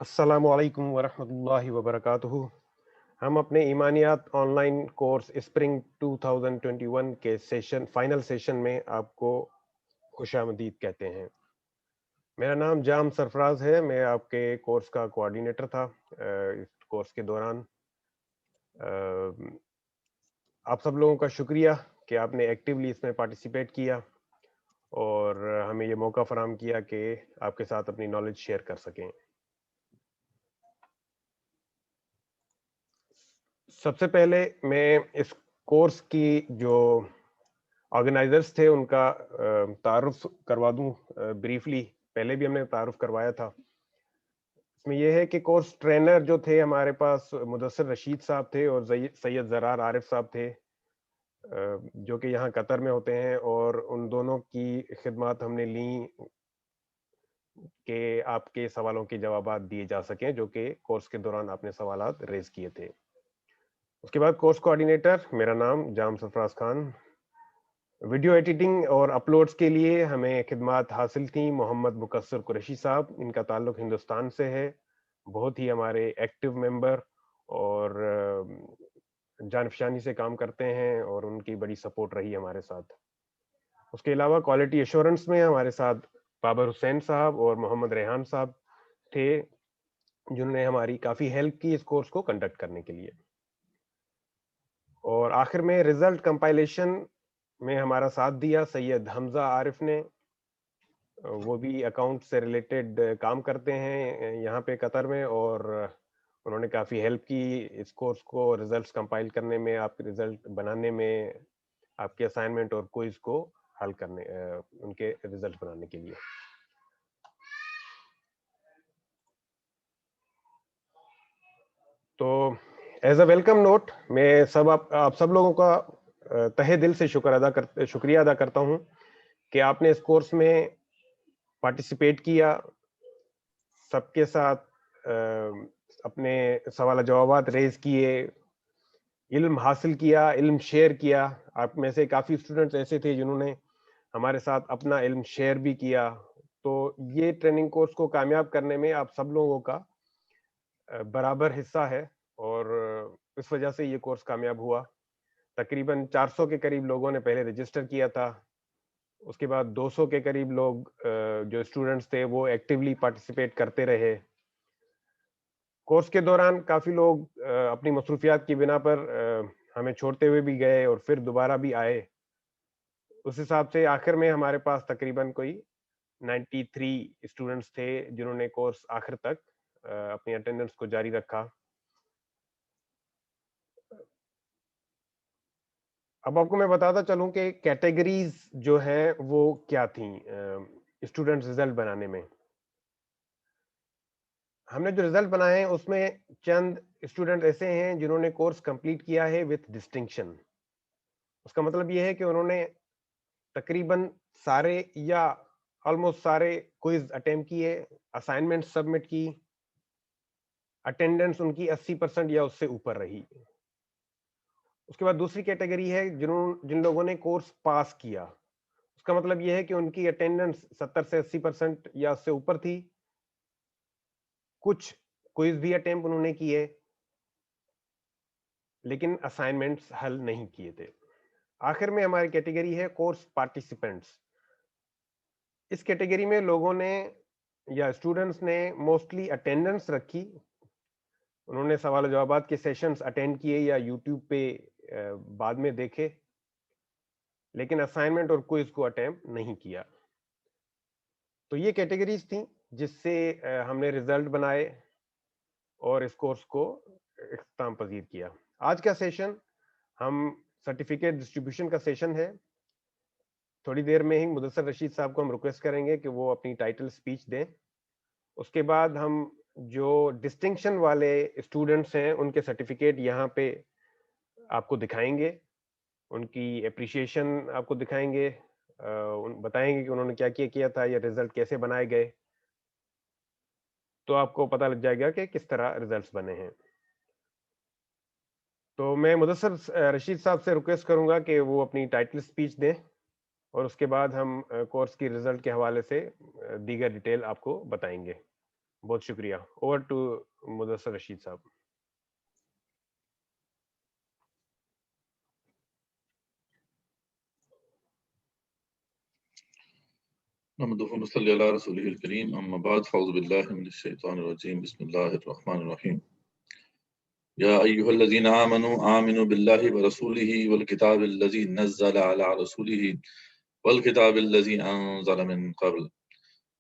السلام علیکم ورحمۃ اللہ وبرکاتہ۔ ہم اپنے ایمانیات آن لائن کورس اسپرنگ 2021 کے فائنل سیشن میں آپ کو خوش آمدید کہتے ہیں۔ میرا نام جام سرفراز ہے، میں آپ کے کورس کا کوآرڈینیٹر تھا۔ اس کورس کے دوران آپ سب لوگوں کا شکریہ کہ آپ نے ایکٹیولی اس میں پارٹیسپیٹ کیا اور ہمیں یہ موقع فراہم کیا کہ آپ کے ساتھ اپنی نالج شیئر کر سکیں۔ سب سے پہلے میں اس کورس کی جو آرگنائزرز تھے ان کا تعارف کروا دوں بریفلی۔ پہلے بھی ہم نے تعارف کروایا تھا۔ اس میں یہ ہے کہ کورس ٹرینر جو تھے ہمارے پاس مدثر رشید صاحب تھے اور سید زرار عارف صاحب تھے، جو کہ یہاں قطر میں ہوتے ہیں، اور ان دونوں کی خدمات ہم نے لیں کہ آپ کے سوالوں کے جوابات دیے جا سکیں جو کہ کورس کے دوران آپ نے سوالات ریز کیے تھے۔ اس کے بعد کورس کوآرڈینیٹر، میرا نام جام سرفراز خان۔ ویڈیو ایڈیٹنگ اور اپلوڈز کے لیے ہمیں خدمات حاصل تھیں محمد مقصر قریشی صاحب، ان کا تعلق ہندوستان سے ہے، بہت ہی ہمارے ایکٹیو ممبر اور جانفشانی سے کام کرتے ہیں اور ان کی بڑی سپورٹ رہی ہمارے ساتھ۔ اس کے علاوہ کوالٹی ایشورنس میں ہمارے ساتھ بابر حسین صاحب اور محمد ریحان صاحب تھے، جنہوں نے ہماری کافی ہیلپ کی اس کورس کو کنڈکٹ کرنے کے لیے۔ اور آخر میں ریزلٹ کمپائلیشن میں ہمارا ساتھ دیا سید حمزہ عارف نے، وہ بھی اکاؤنٹ سے ریلیٹڈ کام کرتے ہیں یہاں پہ قطر میں، اور انہوں نے کافی ہیلپ کی اس کورس کو ریزلٹس کمپائل کرنے میں، آپ کے ریزلٹ بنانے میں، آپ کے اسائنمنٹ اور کوئز کو حل کرنے، ان کے ریزلٹ بنانے کے لیے۔ تو ایز اے ویلکم نوٹ میں آپ سب لوگوں کا تہہ دل سے شکریہ ادا کرتا ہوں کہ آپ نے اس کورس میں پارٹیسپیٹ کیا، سب کے ساتھ اپنے سوال جوابات ریز کیے، علم حاصل کیا، علم شیئر کیا۔ آپ میں سے کافی اسٹوڈنٹس ایسے تھے جنہوں نے ہمارے ساتھ اپنا علم شیئر بھی کیا۔ تو یہ ٹریننگ کورس کو کامیاب کرنے میں آپ سب لوگوں کا برابر حصہ ہے، اور اس وجہ سے یہ کورس کامیاب ہوا۔ تقریباً 400 کے قریب لوگوں نے پہلے رجسٹر کیا تھا، اس کے بعد 200 کے قریب لوگ جو اسٹوڈنٹس تھے وہ ایکٹیولی پارٹیسپیٹ کرتے رہے۔ کورس کے دوران کافی لوگ اپنی مصروفیات کی بنا پر ہمیں چھوڑتے ہوئے بھی گئے اور پھر دوبارہ بھی آئے۔ اس حساب سے آخر میں ہمارے پاس تقریباً کوئی 93 اسٹوڈنٹس تھے جنہوں نے کورس آخر تک اپنی اٹینڈنس کو جاری رکھا۔ اب آپ کو میں بتاتا چلوں کہ کیٹیگریز جو ہیں وہ کیا تھیں اسٹوڈنٹس ریزلٹ بنانے میں۔ ہم نے جو رزلٹ بنائے ہیں اس میں چند اسٹوڈنٹ ایسے ہیں جنہوں نے کورس کمپلیٹ کیا ہے وتھ ڈسٹنکشن۔ اس کا مطلب یہ ہے کہ انہوں نے تقریباً سارے یا آلموسٹ سارے کوئز اٹیمپٹ کیے، اسائنمنٹ سبمٹ کی، اٹینڈنس ان کی 80% یا اس سے اوپر رہی۔ اس کے بعد دوسری کیٹیگری ہے جن لوگوں نے کورس پاس کیا۔ اس کا مطلب یہ ہے کہ ان کی اٹینڈنس 70 سے 80% یا اس سے اوپر تھی، کچھ کوئز بھی اٹیمپٹ انہوں نے کیے لیکن اسائنمنٹس حل نہیں کیے تھے۔ آخر میں ہماری کیٹیگری ہے کورس پارٹیسپینٹس۔ اس کیٹیگری میں لوگوں نے یا اسٹوڈنٹس نے موسٹلی اٹینڈنس رکھی، انہوں نے سوال و جوابات کے سیشنز اٹینڈ کیے یا یوٹیوب پہ بعد میں دیکھے، لیکن اسائنمنٹ اور کوئز کو اٹیمپٹ نہیں کیا۔ تو یہ کیٹیگریز تھیں جس سے ہم نے ریزلٹ بنائے اور اس کورس کو اختتام پذیر کیا۔ آج کا سیشن ہم سرٹیفکیٹ ڈسٹریبیوشن کا سیشن ہے۔ تھوڑی دیر میں ہی مدثر رشید صاحب کو ہم ریکویسٹ کریں گے کہ وہ اپنی ٹائٹل سپیچ دیں۔ اس کے بعد ہم جو ڈسٹنکشن والے اسٹوڈنٹس ہیں ان کے سرٹیفکیٹ یہاں پہ آپ کو دکھائیں گے، ان کی اپریشیشن آپ کو دکھائیں گے، بتائیں گے کہ انہوں نے کیا کیا تھا یا ریزلٹ کیسے بنائے گئے، تو آپ کو پتہ لگ جائے گا کہ کس طرح ریزلٹس بنے ہیں۔ تو میں مدثر رشید صاحب سے ریکویسٹ کروں گا کہ وہ اپنی ٹائٹل سپیچ دیں، اور اس کے بعد ہم کورس کی ریزلٹ کے حوالے سے دیگر ڈیٹیل آپ کو بتائیں گے۔ بہت شکریہ. اوور ٹو مدثر رشید صاحب. نحمده ونصلي على رسوله الكريم أما بعد فأعوذ بالله من الشيطان الرجيم بسم الله الرحمن الرحيم يا أيها الذين آمنوا بالله ورسوله والكتاب الذي نزل على رسوله والكتاب الذي أنزل من قبل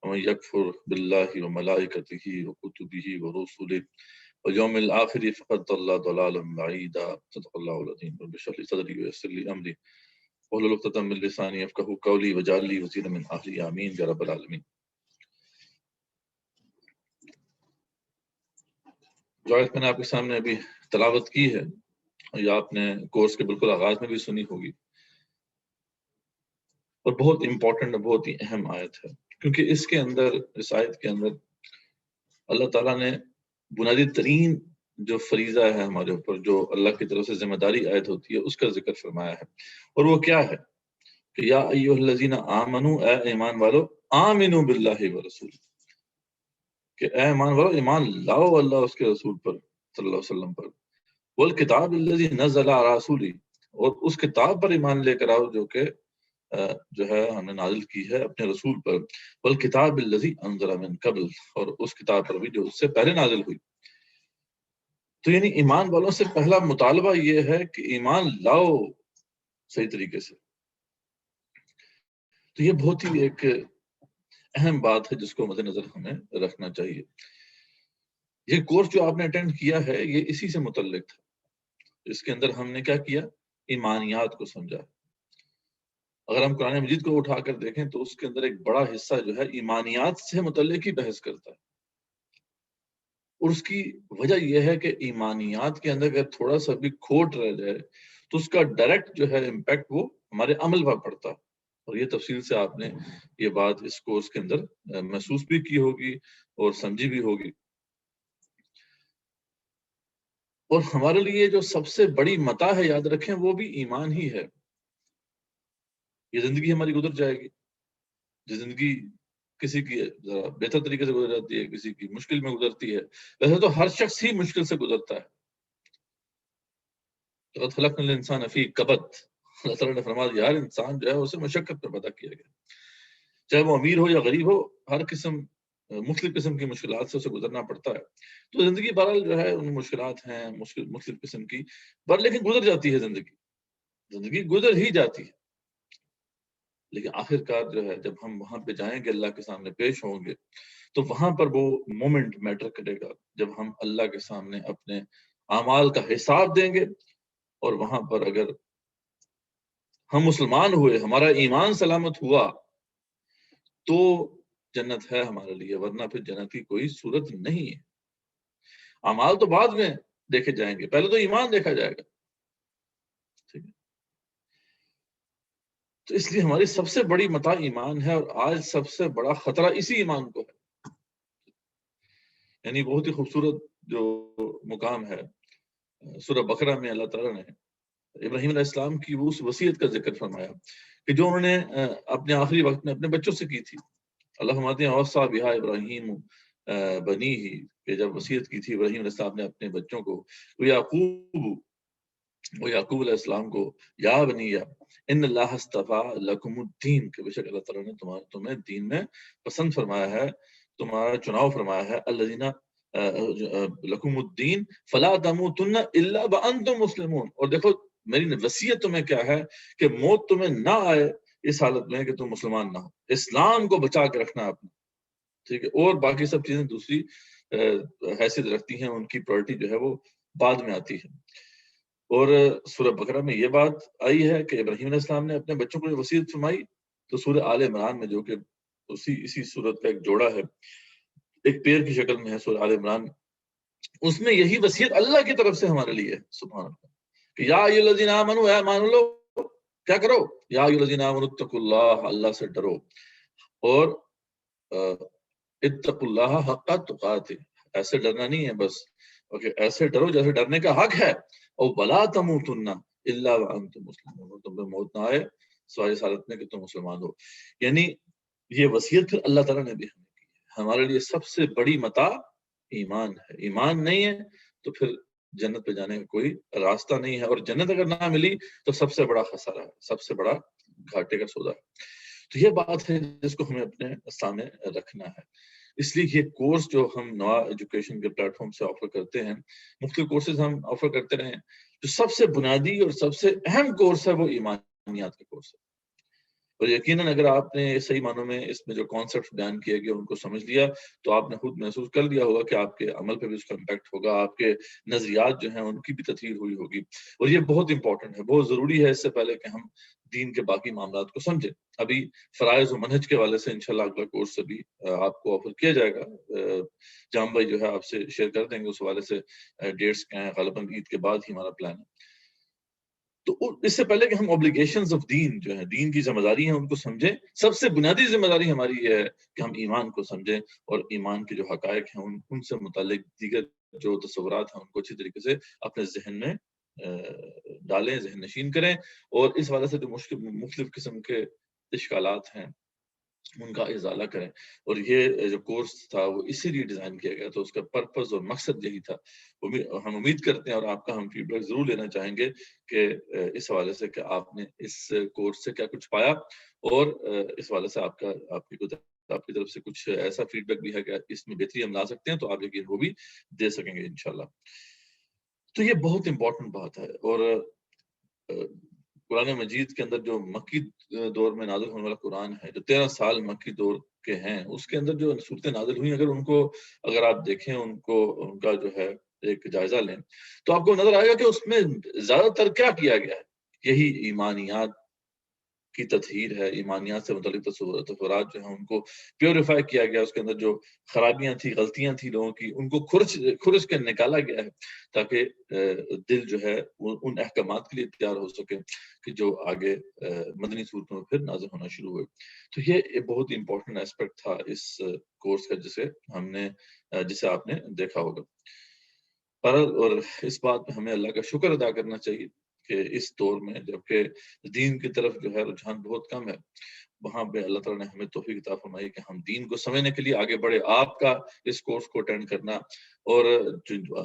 ومن يكفر بالله وملائكته وكتبه ورسله واليوم الآخر فقد ضل ضلالا بعيدا صدق الله العظيم رب اشرح لي صدري ويسر لي أمري واحلل عقدة من لساني يفقهوا قولي واجعل لي وزيرا من أهلي آمين يا رب العالمين. جو آیت میں نے آپ کے سامنے ابھی تلاوت کی ہے یا آپ نے کورس کے بالکل آغاز میں بھی سنی ہوگی اور بہت امپورٹنٹ بہت ہی اہم آیت ہے، کیونکہ اس کے اندر اس آیت کے اندر اللہ تعالیٰ نے بنیادی ترین جو فریضہ ہے ہمارے اوپر، جو اللہ کی طرف سے ذمہ داری عائد ہوتی ہے، اس کا ذکر فرمایا ہے. اور وہ کیا ہے کہ یا ایھا الذین آمنو، اے ایمان والو، آمنو باللہ ورسول، کہ اے ایمان والو ایمان لاؤ اللہ اس کے رسول پر صلی اللہ علیہ وسلم پر، والکتاب الذی نزل علی رسولہ، اور اس کتاب پر ایمان لے کر آؤ جو کہ جو ہے ہم نے نازل کی ہے اپنے رسول پر، والکتاب الذی انزل من قبل، اور اس کتاب پر بھی جو اس سے پہلے نازل ہوئی. تو یعنی ایمان والوں سے پہلا مطالبہ یہ ہے کہ ایمان لاؤ صحیح طریقے سے. تو یہ بہت ہی ایک اہم بات ہے جس کو مد نظر ہمیں رکھنا چاہیے. یہ کورس جو آپ نے اٹینڈ کیا ہے یہ اسی سے متعلق تھا. اس کے اندر ہم نے کیا کیا؟ ایمانیات کو سمجھا. اگر ہم قرآن مجید کو اٹھا کر دیکھیں تو اس کے اندر ایک بڑا حصہ جو ہے ایمانیات سے متعلق ہی بحث کرتا ہے. اور اس کی وجہ یہ ہے کہ ایمانیات کے اندر اگر تھوڑا سا بھی کھوٹ رہ جائے تو اس کا ڈائریکٹ جو ہے امپیکٹ وہ ہمارے عمل پر پڑتا ہے. اور یہ تفصیل سے آپ نے یہ بات اس کورس کے اندر محسوس بھی کی ہوگی اور سمجھی بھی ہوگی. اور ہمارے لیے جو سب سے بڑی متاع ہے یاد رکھیں وہ بھی ایمان ہی ہے. یہ زندگی ہماری گزر جائے گی، یہ زندگی کسی کی ذرا بہتر طریقے سے گزر جاتی ہے، کسی کی مشکل میں گزرتی ہے. ویسے تو ہر شخص ہی مشکل سے گزرتا ہے. لقد خلقنا الانسان فی کبد، اللہ تعالیٰ نے فرمایا یار انسان جو ہے اسے مشقت پر پیدا کیا گیا، چاہے وہ امیر ہو یا غریب ہو، ہر قسم مختلف قسم کی مشکلات سے اسے گزرنا پڑتا ہے. تو زندگی بہرحال جو ہے ان مشکلات ہیں مختلف قسم کی، پر لیکن گزر جاتی ہے زندگی گزر ہی جاتی ہے. لیکن آخر کار جو ہے جب ہم وہاں پہ جائیں گے، اللہ کے سامنے پیش ہوں گے، تو وہاں پر وہ مومنٹ میٹر کرے گا جب ہم اللہ کے سامنے اپنے اعمال کا حساب دیں گے. اور وہاں پر اگر ہم مسلمان ہوئے، ہمارا ایمان سلامت ہوا، تو جنت ہے ہمارے لیے، ورنہ پھر جنت کی کوئی صورت نہیں ہے. اعمال تو بعد میں دیکھے جائیں گے، پہلے تو ایمان دیکھا جائے گا. ٹھیک ہے، تو اس لیے ہماری سب سے بڑی متاع ایمان ہے، اور آج سب سے بڑا خطرہ اسی ایمان کو ہے. یعنی بہت ہی خوبصورت جو مقام ہے سورہ بقرہ میں اللہ تعالیٰ نے ابراہیم علیہ السلام کی وہ اس وصیت کا ذکر فرمایا کہ جو انہوں نے اپنے آخری وقت میں اپنے بچوں سے کی تھی. اللہ فرماتے ہیں اوصی بہا ابراہیم بنی ہی، کہ جب وصیت کی تھی ابراہیم علیہ السلام نے اپنے بچوں کو، وہ یعقوب علیہ السلام کو، یا بنی ان اللہ اصطفیٰ لکم الدین، کہ بے شک اللہ تعالیٰ نے تمہیں دین میں پسند فرمایا ہے، تمہارا چناؤ فرمایا ہے. الذین لکم الدین فلا تموتن الا وانتم مسلمون. اور دیکھو میری وصیت تمہیں کیا ہے کہ موت تمہیں نہ آئے اس حالت میں کہ تم مسلمان نہ ہو. اسلام کو بچا کے رکھنا اپنا، ٹھیک ہے، اور باقی سب چیزیں دوسری حیثیت رکھتی ہیں، ان کی پرائرٹی جو ہے وہ بعد میں آتی ہے. اور سورہ بقرہ میں یہ بات آئی ہے کہ ابراہیم علیہ السلام نے اپنے بچوں کو وصیت فرمائی. تو سورہ آل عمران میں جو کہ اسی سورت کا ایک جوڑا ہے، ایک پیر کی شکل میں ہے سورہ آل عمران، اس میں یہی وصیت اللہ کی طرف سے ہمارے لیے ہے. سبحان اللہ، کہ یا ایھا الذین آمنوا، اے مان لو، کیا کرو؟ یا ایھا الذین آمنوا اتقوا اللہ، اللہ سے ڈرو، اور اتقوا اللہ حق تقاتہ، ایسے ڈرنا نہیں ہے بس، ایسے ڈرو جیسے ڈرنے کا حق ہے. اور ولا تموتن الا وانتم مسلمون، تم پہ موت نہ آئے سوائے اس حالت میں کہ تم مسلمان ہو. یعنی یہ وصیت پھر اللہ تعالیٰ نے بھی ہمیں کی ہے. ہمارے لیے سب سے بڑی متاع ایمان ہے. ایمان نہیں ہے تو پھر جنت پہ جانے کا کوئی راستہ نہیں ہے, اور جنت اگر نہ ملی تو سب سے بڑا خسارہ ہے, سب سے بڑا گھاٹے کا سودا ہے. تو یہ بات ہے جس کو ہمیں اپنے سامنے رکھنا ہے. اس لیے یہ کورس جو ہم نوا ایجوکیشن کے پلیٹ فارم سے آفر کرتے ہیں, مختلف کورسز ہم آفر کرتے رہے ہیں, جو سب سے بنیادی اور سب سے اہم کورس ہے وہ ایمانیات کا کورس ہے. اور یقیناً اگر آپ نے صحیح معنوں میں اس میں جو کانسیپٹ بیان کیے گئے ان کو سمجھ لیا تو آپ نے خود محسوس کر لیا ہوگا کہ آپ کے عمل پہ بھی اس کا امپیکٹ ہوگا, آپ کے نظریات جو ہیں ان کی بھی تطہیر ہوئی ہوگی. اور یہ بہت امپورٹنٹ ہے, بہت ضروری ہے اس سے پہلے کہ ہم دین کے باقی معاملات کو سمجھیں. ابھی فرائض و منہج کے حوالے سے انشاءاللہ اگلا کورس ابھی آپ کو آفر کیا جائے گا. جام بھائی جو ہے آپ سے شیئر کر دیں گے اس حوالے سے ڈیٹس کیا ہیں, غالباً عید کے بعد ہی ہمارا پلان ہے. تو اس سے پہلے کہ ہم اوبلیگیشنز آف دین جو ہے, دین کی ذمہ داری ہیں, ان کو سمجھیں, سب سے بنیادی ذمہ داری ہماری یہ ہے کہ ہم ایمان کو سمجھیں اور ایمان کے جو حقائق ہیں ان سے متعلق دیگر جو تصورات ہیں ان کو اچھی طریقے سے اپنے ذہن میں ڈالیں, ذہن نشین کریں, اور اس حوالے سے جو مختلف قسم کے اشکالات ہیں ان کا ازالہ کریں. اور یہ جو کورس تھا وہ اسی لیے ڈیزائن کیا گیا, تو اس کا پرپز اور مقصد یہی تھا. ہم امید کرتے ہیں اور آپ کا ہم فیڈ بیک ضرور لینا چاہیں گے کہ اس حوالے سے کہ آپ نے اس کورس سے کیا کچھ پایا, اور اس حوالے سے آپ کی طرف سے کچھ ایسا فیڈ بیک بھی ہے کہ اس میں بہتری ہم لا سکتے ہیں, تو آپ یقین وہ بھی دے سکیں گے انشاءاللہ. تو یہ بہت امپورٹنٹ بات ہے. اور قرآن مجید کے اندر جو مکی دور میں نازل ہونے والا قرآن ہے, جو 13 سال مکی دور کے ہیں, اس کے اندر جو صورتیں نازل ہوئی, اگر آپ دیکھیں ان کا جو ہے ایک جائزہ لیں, تو آپ کو نظر آئے گا کہ اس میں زیادہ تر کیا کیا گیا ہے, یہی ایمانیات کی تطہیر ہے. ایمانیات سے متعلق تصورات جو ہیں ان کو پیوریفائی کیا گیا, اس کے اندر جو خرابیاں تھیں, غلطیاں تھیں لوگوں کی, ان کو کھرچ کے نکالا گیا ہے, تاکہ دل جو ہے ان احکامات کے لیے تیار ہو سکے کہ جو آگے مدنی صورتوں میں پھر نازل ہونا شروع ہوئے. تو یہ بہت امپورٹنٹ ایسپیکٹ تھا اس کورس کا, جسے آپ نے دیکھا ہوگا. اور اس بات پہ ہمیں اللہ کا شکر ادا کرنا چاہیے کہ اس دور میں جبکہ دین کی طرف جو ہے رجحان بہت کم ہے, وہاں پہ اللہ تعالیٰ نے ہمیں توفیق عطا فرمائی کہ ہم دین کو سمجھنے کے لیے آگے بڑھے. آپ کا اس کورس کو اٹینڈ کرنا, اور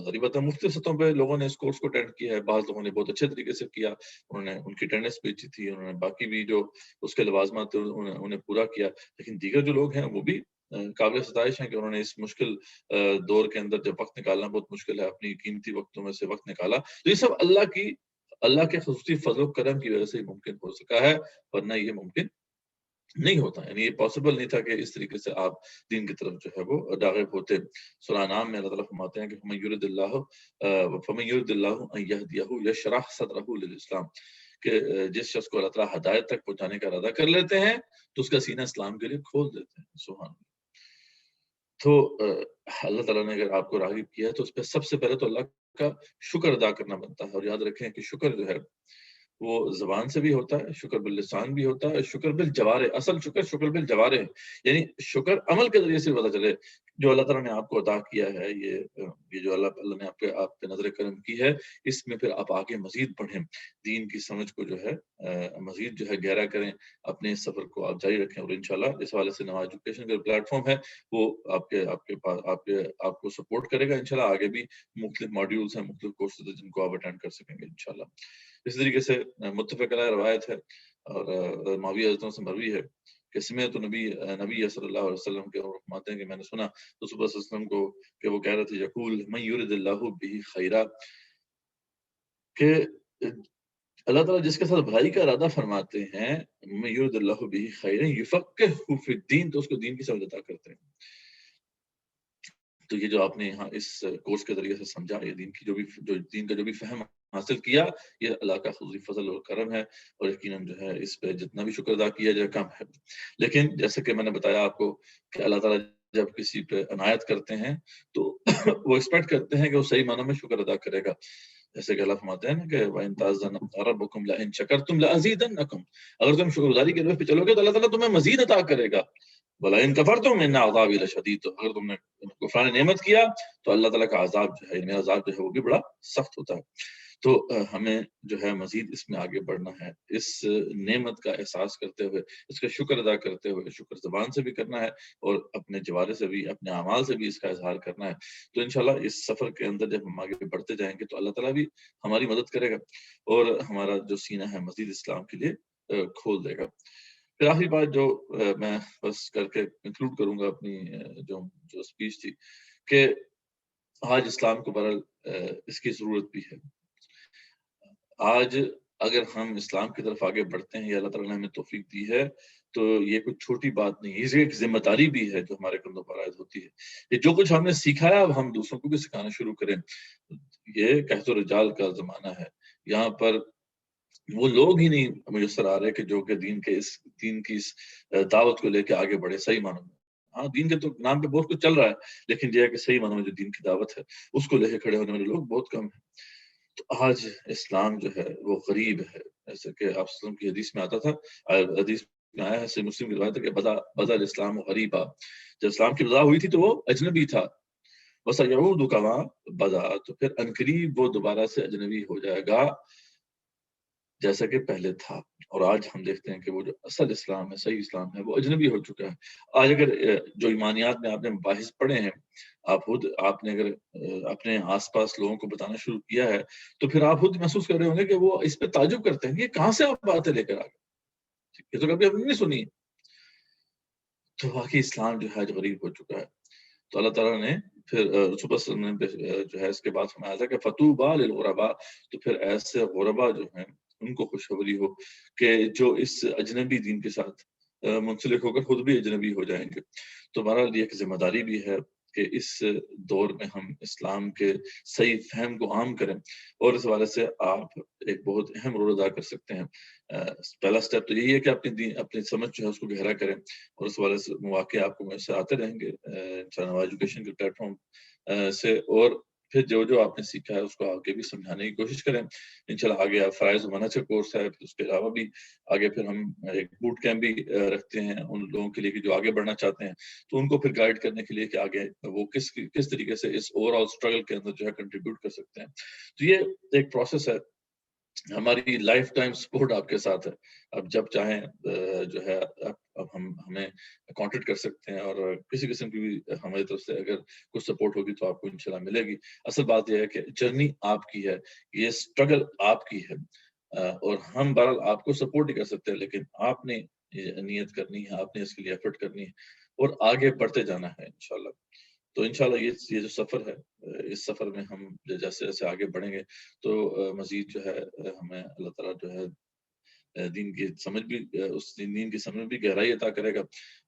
غریبت مختلف سطحوں پہ لوگوں نے اس کورس کو اٹینڈ کیا ہے. بعض لوگوں نے بہت اچھے طریقے سے کیا, انہوں نے ان کی اٹینڈنس بھی اچھی تھی, انہوں نے باقی بھی جو اس کے لوازمات تھے انہیں پورا کیا. لیکن دیگر جو لوگ ہیں وہ بھی قابل ستائش ہیں کہ انہوں نے اس مشکل دور کے اندر جب وقت نکالنا بہت مشکل ہے, اپنی قیمتی وقتوں میں سے وقت نکالا. تو یہ سب اللہ کے خصوصی فضل و کرم کی وجہ سے ہی ممکن ہو سکا ہے, ورنہ یہ ممکن نہیں ہوتا. یعنی یہ پاسبل نہیں تھا کہ اس طریقے سے آپ دین کی طرف جو ہے وہ راغب ہوتے. سورہ انعام میں اللہ تعالیٰ فرماتے ہیں کہ فَمَن يُرِدِ اللَّهُ أَن يَهْدِيَهُ يَشْرَحْ صَدْرَهُ لِلْإِسْلَامِ, کہ جس شخص کو اللہ تعالیٰ ہدایت تک پہنچانے کا ارادہ کر لیتے ہیں تو اس کا سینہ اسلام کے لیے کھول دیتے ہیں. سبحان اللہ. تو اللہ تعالیٰ نے اگر آپ کو راغب کیا ہے تو اس پہ سب سے پہلے تو اللہ کا شکر ادا کرنا بنتا ہے. اور یاد رکھیں کہ شکر جو ہے وہ زبان سے بھی ہوتا ہے, شکر باللسان بھی ہوتا ہے, شکر بالجوارح. اصل شکر بالجوارح ہے, یعنی شکر عمل کے ذریعے سے پتہ چلے جو اللہ تعالیٰ نے آپ کو عطا کیا ہے, یہ جو اللہ نے آپ پہ نظر کرم کی ہے, اس میں پھر آپ آگے مزید بڑھیں, دین کی سمجھ کو جو ہے مزید جو ہے گہرا کریں, اپنے اس سفر کو آپ جاری رکھیں. اور انشاءاللہ اس حوالے سے نوا ایجوکیشن کا پلیٹ فارم ہے وہ آپ کو سپورٹ کرے گا. انشاءاللہ آگے بھی مختلف ماڈیولز ہیں, مختلف کورسز ہیں جن کو آپ اٹینڈ کر سکیں گے انشاءاللہ. اس طریقے سے متفق علیہ روایت ہے اور معاویہ حضرتوں سے مروی ہے کہ سمعت نبی صلی اللہ علیہ وسلم کے فرماتے ہیں کہ میں نے سنا رسول اللہ صلی اللہ علیہ وسلم کو کہ وہ کہہ رہے تھے یقول من یرد اللہ بہ خیرا, کہ اللہ تعالیٰ جس کے ساتھ بھلائی کا ارادہ فرماتے ہیں, من یرد اللہ بہ خیرا یفقہہ فی الدین, تو اس کو دین کی سمجھ عطا کرتے ہیں. تو یہ جو آپ نے یہاں اس کورس کے ذریعے سے سمجھا, یہ دین کا جو بھی فہم حاصل کیا, یہ اللہ کا خصوصی فضل اور کرم ہے, اور یقیناً جو ہے اس پہ جتنا بھی شکر ادا کیا جائے کم ہے. لیکن جیسے کہ میں نے بتایا آپ کو کہ اللہ تعالیٰ جب کسی پہ عنایت کرتے ہیں تو وہ ایکسپیکٹ کرتے ہیں کہ وہ صحیح معنوں میں شکر ادا کرے گا. جیسے کہ اللہ فرماتے ہیں نا کہ وَإِن تَعَذَّنَ رَبُّكُمْ لَئِن شَكَرْتُمْ لَأَزِيدَنَّكُمْ, اگر تم شکر گزاری کی طرف پہ چلو گے تو اللہ تعالیٰ تمہیں مزید عطا کرے گا. وَلَئِن كَفَرْتُمْ إِنَّ عَذَابِي لَشَدِيدٌ, تو اگر تم نے کفران نعمت کیا تو اللہ تعالیٰ کا عذاب جو ہے, میرا عذاب جو ہے وہ بھی بڑا سخت ہوتا ہے. تو ہمیں جو ہے مزید اس میں آگے بڑھنا ہے، اس نعمت کا احساس کرتے ہوئے، اس کا شکر ادا کرتے ہوئے، شکر زبان سے بھی کرنا ہے اور اپنے جوارے سے بھی، اپنے اعمال سے بھی اس کا اظہار کرنا ہے. تو انشاءاللہ اس سفر کے اندر جب ہم آگے بڑھتے جائیں گے تو اللہ تعالیٰ بھی ہماری مدد کرے گا اور ہمارا جو سینہ ہے مزید اسلام کے لیے کھول دے گا. پھر آخری بات جو میں بس کر کے کنکلوڈ کروں گا اپنی جو اسپیچ تھی، کہ آج اسلام کو برحال اس کی ضرورت بھی ہے. آج اگر ہم اسلام کی طرف آگے بڑھتے ہیں یا اللہ تعالیٰ نے ہمیں توفیق دی ہے تو یہ کوئی چھوٹی بات نہیں، یہ ایک ذمہ داری بھی ہے جو ہمارے کندھوں پر عائد ہوتی ہے. یہ جو کچھ ہم نے سیکھا ہے اب ہم دوسروں کو بھی سکھانا شروع کریں. یہ کہت و رجال کا زمانہ ہے، یہاں پر وہ لوگ ہی نہیں میسر آ رہے کہ جو کہ دین کی اس دعوت کو لے کے آگے بڑھے صحیح معنوں میں. ہاں دین کے تو نام پہ بہت کچھ چل رہا ہے، لیکن یہ ہے کہ صحیح معنوں میں جو دین کی دعوت ہے اس کو لے کے کھڑے ہونے والے لوگ بہت کم ہیں. تو آج اسلام جو ہے وہ غریب ہے، جیسے کہ آپ وسلم کی حدیث میں آتا تھا، حدیث میں آیا ہے، صحیح مسلم کی روایت ہے کہ بدا الاسلام غریبا، جب اسلام کی ابتدا ہوئی تھی تو وہ اجنبی تھا. بس یعود کما بدا، تو پھر انقریب وہ دوبارہ سے اجنبی ہو جائے گا جیسا کہ پہلے تھا. اور آج ہم دیکھتے ہیں کہ وہ جو اصل اسلام ہے، صحیح اسلام ہے، وہ اجنبی ہو چکا ہے. آج اگر جو ایمانیات میں آپ نے مباحث پڑھے ہیں، آپ نے اگر اپنے آس پاس لوگوں کو بتانا شروع کیا ہے تو پھر آپ خود محسوس کر رہے ہوں گے کہ وہ اس پہ تعجب کرتے ہیں کہ یہ کہاں سے آپ باتیں لے کر آ گئے، یہ تو کبھی ہم نے نہیں سنی. تو واقعی اسلام جو ہے غریب ہو چکا ہے. تو اللہ تعالیٰ نے پھر صبح نے جو ہے اس کے بعد فرمایا تھا کہ فتوبا للغرباء، تو پھر ایسے غربا جو ہیں ان کو خوشخبری ہو کہ جو اس اجنبی دین کے ساتھ منسلک ہو کر خود بھی اجنبی ہو جائیں گے. تو بہرحال یہ ایک ذمہ داری بھی ہے کہ اس دور میں ہم اسلام کے صحیح فہم کو عام کریں، اور اس حوالے سے آپ ایک بہت اہم رول ادا کر سکتے ہیں. پہلا سٹیپ تو یہی ہے کہ اپنی سمجھ جو ہے اس کو گہرا کریں، اور اس حوالے سے مواقع آپ کو میسر آتے رہیں گے انشاءاللہ ایجوکیشن کے پلیٹ فارم سے. اور پھر جو آپ نے سیکھا ہے اس کو آگے بھی سمجھانے کی کوشش کریں. انشاءاللہ آگے فرائض و منہج کا کورس ہے، پھر اس کے علاوہ بھی آگے پھر ہم ایک بوٹ کیمپ بھی رکھتے ہیں ان لوگوں کے لیے کہ جو آگے بڑھنا چاہتے ہیں، تو ان کو پھر گائیڈ کرنے کے لیے کہ آگے وہ کس طریقے سے اس اوور آل اسٹرگل کے اندر جو ہے کنٹریبیوٹ کر سکتے ہیں. تو یہ ایک پروسیس ہے، ہماری لائف ٹائم سپورٹ آپ کے ساتھ ہے. اب جب چاہیں جو ہے اب ہمیں کانٹیکٹ کر سکتے ہیں، اور کسی قسم کی بھی ہماری طرف سے اگر کچھ سپورٹ ہوگی تو آپ کو انشاءاللہ ملے گی. اصل بات یہ ہے کہ جرنی آپ کی ہے، یہ اسٹرگل آپ کی ہے، اور ہم بہرحال آپ کو سپورٹ ہی کر سکتے ہیں، لیکن آپ نے نیت کرنی ہے، آپ نے اس کے لیے ایفرٹ کرنی ہے اور آگے بڑھتے جانا ہے انشاءاللہ. تو انشاءاللہ یہ جو سفر ہے، اس سفر میں ہم جیسے جیسے آگے بڑھیں گے تو مزید جو ہے ہمیں اللہ تعالیٰ جو ہے دین کی سمجھ بھی، اس دین کی سمجھ بھی گہرائی عطا کرے گا،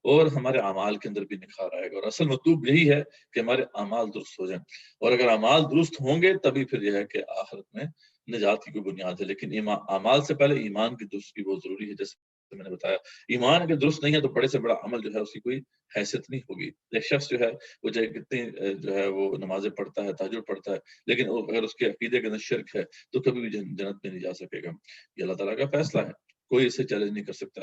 اور ہمارے اعمال کے اندر بھی نکھار آئے گا. اور اصل مطلوب یہی ہے کہ ہمارے اعمال درست ہو جائیں، اور اگر اعمال درست ہوں گے تبھی پھر یہ ہے کہ آخرت میں نجات کی کوئی بنیاد ہے. لیکن اعمال سے پہلے ایمان کی درستگی بہت ضروری ہے. جیسے میں نے بتایا، ایمان اگر درست نہیں ہے تو بڑے سے بڑا عمل جو ہے اس کی کوئی حیثیت نہیں ہوگی. ایک شخص جو ہے وہ چاہے کتنی جو ہے وہ نمازیں پڑھتا ہے، تہجد پڑھتا ہے، لیکن اگر اس کے عقیدے کے اندر شرک ہے تو کبھی بھی جنت میں نہیں جا سکے گا. یہ اللہ تعالیٰ کا فیصلہ ہے، کوئی اسے چیلنج نہیں کر سکتا.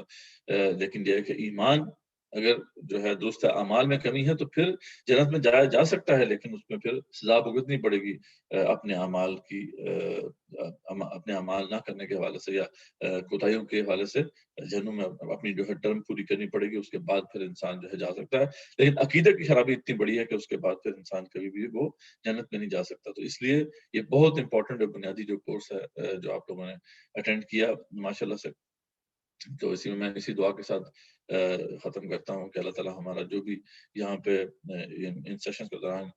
لیکن یہ ہے کہ ایمان اگر جو ہے درست اعمال میں کمی ہے تو پھر جنت میں جایا جا سکتا ہے، لیکن اس میں پھر سزا بھگتنی پڑے گی اپنے اعمال نہ کرنے کے حوالے سے یا کوتاہیوں کے حوالے سے. جہنم میں اپنی جو ہے ٹرم پوری کرنی پڑے گی، اس کے بعد پھر انسان جو ہے جا سکتا ہے. لیکن عقیدے کی خرابی اتنی بڑی ہے کہ اس کے بعد پھر انسان کبھی بھی وہ جنت میں نہیں جا سکتا. تو اس لیے یہ بہت امپورٹنٹ اور بنیادی جو کورس ہے جو آپ لوگوں نے اٹینڈ کیا ماشاءاللہ سے. تو اسی میں اسی دعا کے ساتھ ختم کرتا ہوں کہ اللہ تعالیٰ ہمارا جو بھی یہاں پہ ان سیشن کے دوران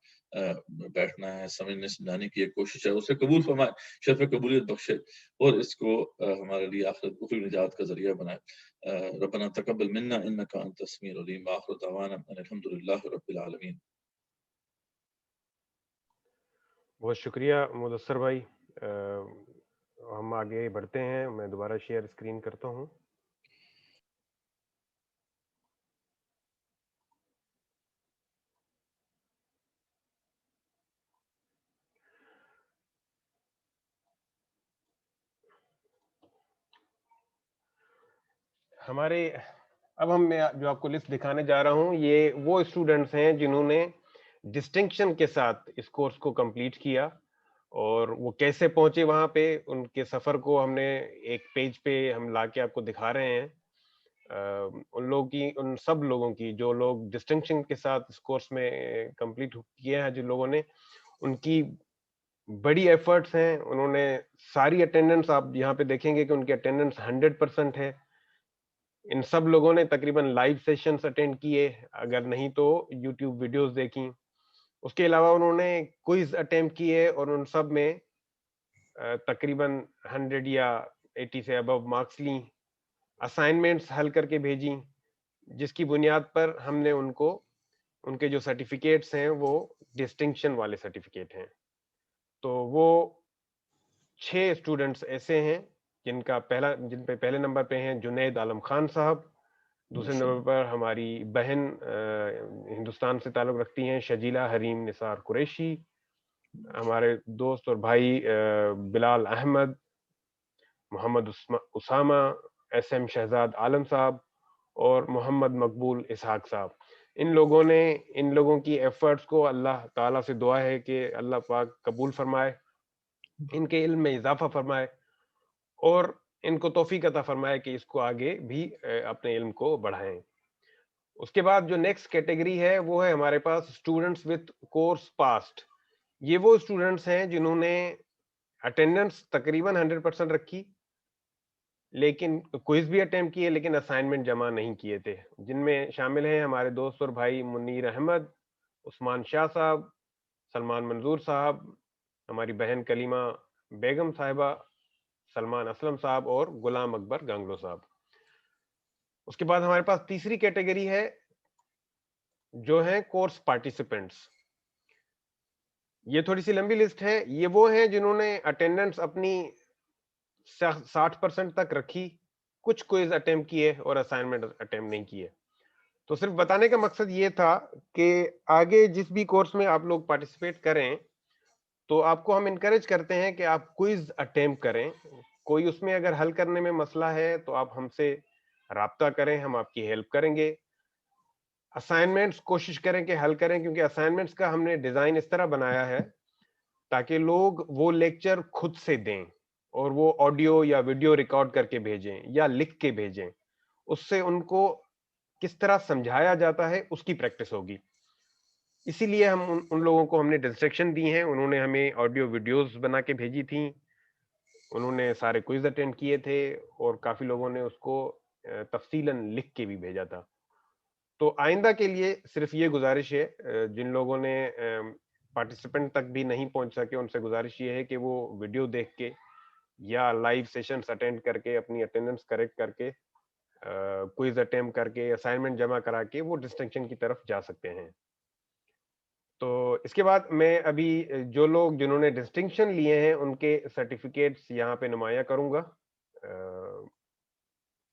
بیٹھنا ہے، سمجھانے کی ایک کوشش ہے، اسے قبول فرمائے، شرف قبولیت بخشے، اور اس کو ہمارے لیے آخرت اخروی نجات کا ذریعہ بنائے. ربنا تقبل منا انك انت السميع العليم، واخر دعوانا ان الحمد لله رب العالمین. بہت شکریہ مدثر بھائی. ہم آگے بڑھتے ہیں. میں دوبارہ شیئر اسکرین کرتا ہوں. اب میں جو آپ کو لسٹ دکھانے جا رہا ہوں، یہ وہ اسٹوڈنٹس ہیں جنہوں نے ڈسٹنکشن کے ساتھ اس کورس کو کمپلیٹ کیا، اور وہ کیسے پہنچے وہاں پہ، ان کے سفر کو ہم نے ایک پیج پہ ہم لا کے آپ کو دکھا رہے ہیں. ان لوگوں کی، ان سب لوگوں کی جو لوگ ڈسٹنکشن کے ساتھ اس کورس میں کمپلیٹ کیے ہیں، جن لوگوں نے، ان کی بڑی ایفرٹس ہیں. انہوں نے ساری اٹینڈنس، آپ یہاں پہ دیکھیں گے کہ ان کی اٹینڈنس 100% ہے. ان سب لوگوں نے تقریباً لائیو سیشنز اٹینڈ کیے، اگر نہیں تو یوٹیوب ویڈیوز دیکھیں. اس کے علاوہ انہوں نے کوئز اٹیمپٹ کیے اور ان سب میں تقریباً 100 یا 80 سے ابو مارکس لیں. اسائنمنٹس حل کر کے بھیجیں، جس کی بنیاد پر ہم نے ان کو، ان کے جو سرٹیفکیٹس ہیں وہ ڈسٹنکشن والے سرٹیفکیٹ ہیں. تو وہ 6 اسٹوڈنٹس ایسے ہیں جن پہ پہلے نمبر پہ ہیں جنید عالم خان صاحب. دوسرے نمبر پر ہماری بہن ہندوستان سے تعلق رکھتی ہیں شجیلہ حریم نثار قریشی. ہمارے دوست اور بھائی بلال احمد، محمد اسامہ، ایس ایم شہزاد عالم صاحب اور محمد مقبول اسحاق صاحب. ان لوگوں کی ایفرٹس کو اللہ تعالیٰ سے دعا ہے کہ اللہ پاک قبول فرمائے، ان کے علم میں اضافہ فرمائے اور ان کو توفیق عطا فرمائے کہ اس کو آگے بھی اپنے علم کو بڑھائیں. اس کے بعد جو نیکسٹ کیٹیگری ہے وہ ہے ہمارے پاس اسٹوڈنٹس وتھ کورس پاسڈ. یہ وہ اسٹوڈنٹس ہیں جنہوں نے اٹینڈنس تقریباً 100% رکھی، لیکن کوئز بھی اٹیمپٹ کیے لیکن اسائنمنٹ جمع نہیں کیے تھے. جن میں شامل ہیں ہمارے دوست اور بھائی منیر احمد، عثمان شاہ صاحب، سلمان منظور صاحب، ہماری بہن کلیمہ بیگم صاحبہ، سلمان اسلم صاحب اور غلام اکبر گانگلو صاحب. اس کے بعد ہمارے پاس تیسری کیٹیگری ہے جو ہیں کورس پارٹیسپینٹس. یہ تھوڑی سی لمبی لسٹ ہے. یہ وہ ہیں جنہوں نے اٹینڈنس اپنی 60% تک رکھی، کچھ کوئز اٹیمپٹ کیے اور اسائنمنٹ اٹیمپٹ نہیں کیے. تو صرف بتانے کا مقصد یہ تھا کہ آگے جس بھی کورس میں آپ لوگ پارٹیسپیٹ کریں تو آپ کو ہم انکریج کرتے ہیں کہ آپ کوئز اٹیمپٹ کریں. کوئی اس میں اگر حل کرنے میں مسئلہ ہے تو آپ ہم سے رابطہ کریں، ہم آپ کی ہیلپ کریں گے. اسائنمنٹس کوشش کریں کہ حل کریں، کیونکہ اسائنمنٹس کا ہم نے ڈیزائن اس طرح بنایا ہے تاکہ لوگ وہ لیکچر خود سے دیں اور وہ آڈیو یا ویڈیو ریکارڈ کر کے بھیجیں یا لکھ کے بھیجیں. اس سے ان کو کس طرح سمجھایا جاتا ہے اس کی پریکٹس ہوگی. اسی لیے ہم ان لوگوں کو ہم نے ڈسٹرکشن دی ہیں. انہوں نے ہمیں آڈیو ویڈیوز بنا کے بھیجی تھیں، انہوں نے سارے کوئز اٹینڈ کیے تھے اور کافی لوگوں نے اس کو تفصیلاً لکھ کے بھی بھیجا تھا. تو آئندہ کے لیے صرف یہ گزارش ہے، جن لوگوں نے پارٹیسپینٹ تک بھی نہیں پہنچ سکے ان سے گزارش یہ ہے کہ وہ ویڈیو دیکھ کے یا لائیو سیشنز اٹینڈ کر کے اپنی اٹینڈنس کریکٹ کر کے کوئز اٹیمپٹ کر کے اسائنمنٹ جمع کرا کے وہ ڈسٹنکشن کی طرف جا سکتے ہیں. تو اس کے بعد میں ابھی جو لوگ جنہوں نے ڈسٹنکشن لیے ہیں ان کے سرٹیفکیٹس یہاں پہ نمایاں کروں گا.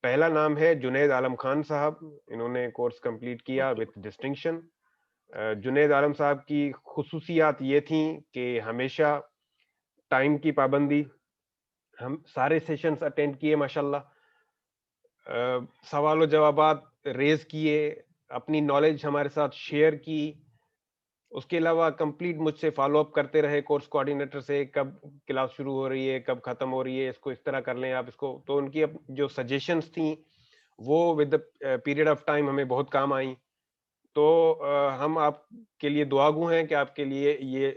پہلا نام ہے جنید عالم خان صاحب. انہوں نے کورس کمپلیٹ کیا وتھ ڈسٹنکشن. جنید عالم صاحب کی خصوصیات یہ تھیں کہ ہمیشہ ٹائم کی پابندی، ہم سارے سیشنز اٹینڈ کیے ماشاءاللہ، سوال و جوابات ریز کیے، اپنی نالج ہمارے ساتھ شیئر کی. اس کے علاوہ کمپلیٹ مجھ سے فالو اپ کرتے رہے کورس کوآرڈینیٹر سے، کب کلاس شروع ہو رہی ہے، کب ختم ہو رہی ہے، اس کو اس طرح کر لیں آپ اس کو. تو ان کی جو سجیشنز تھیں وہ with the period of time ہمیں بہت کام آئیں. تو ہم آپ کے لیے دعا گو ہیں کہ آپ کے لیے یہ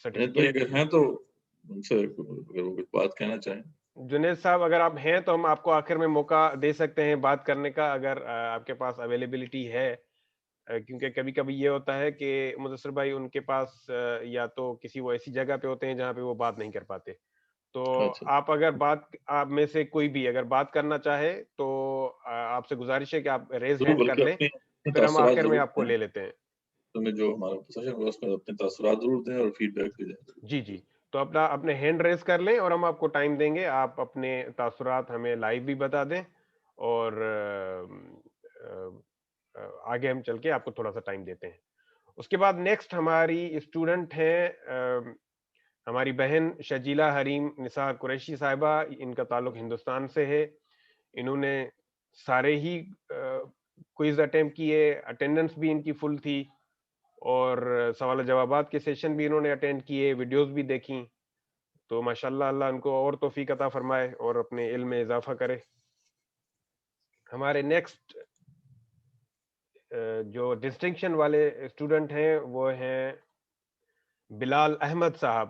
سرٹیفکیٹ. اگر ہیں تو ان سے اگر وہ کچھ بات کہنا چاہیں. جنید صاحب اگر آپ ہیں تو ہم آپ کو آخر میں موقع دے سکتے ہیں بات کرنے کا، اگر آپ کے پاس اویلیبلٹی ہے. کیونکہ کبھی کبھی یہ ہوتا ہے کہ مدثر بھائی ان کے پاس یا تو کسی وہ ایسی جگہ پہ ہوتے ہیں جہاں پہ وہ بات نہیں کر پاتے. تو آپ اگر آپ میں سے کوئی بھی اگر بات کرنا چاہے تو آپ سے گزارش ہے کہ آپ ریز ہینڈ کر لیں، پھر ہم آخر میں آپ کو لے لیتے ہیں. جو ہمارا سیشن ہوگا اس میں اپنے تاثرات ضرور دیں اور فیڈ بیک بھی دیں. جی جی، تو اپنے ہینڈ ریز کر لیں اور ہم آپ کو ٹائم دیں گے. آپ اپنے تاثرات ہمیں لائیو بھی بتا دیں اور آگے ہم چل کے آپ کو تھوڑا سا ٹائم دیتے ہیں. اس کے بعد نیکسٹ ہماری اسٹوڈنٹ ہیں ہماری بہن شجیلہ حریم نثار قریشی صاحبہ. ان کا تعلق ہندوستان سے ہے. انہوں نے سارے ہی کوئز اٹیمپٹ کیے، اٹینڈنس بھی ان کی فل تھی اور سوال جوابات کے سیشن بھی انہوں نے اٹینڈ کیے، ویڈیوز بھی دیکھیں. تو ماشاءاللہ اللہ ان کو اور توفیق عطا فرمائے اور اپنے علم میں اضافہ کرے. ہمارے نیکسٹ جو ڈسٹنکشن والے اسٹوڈنٹ ہیں وہ ہیں بلال احمد صاحب.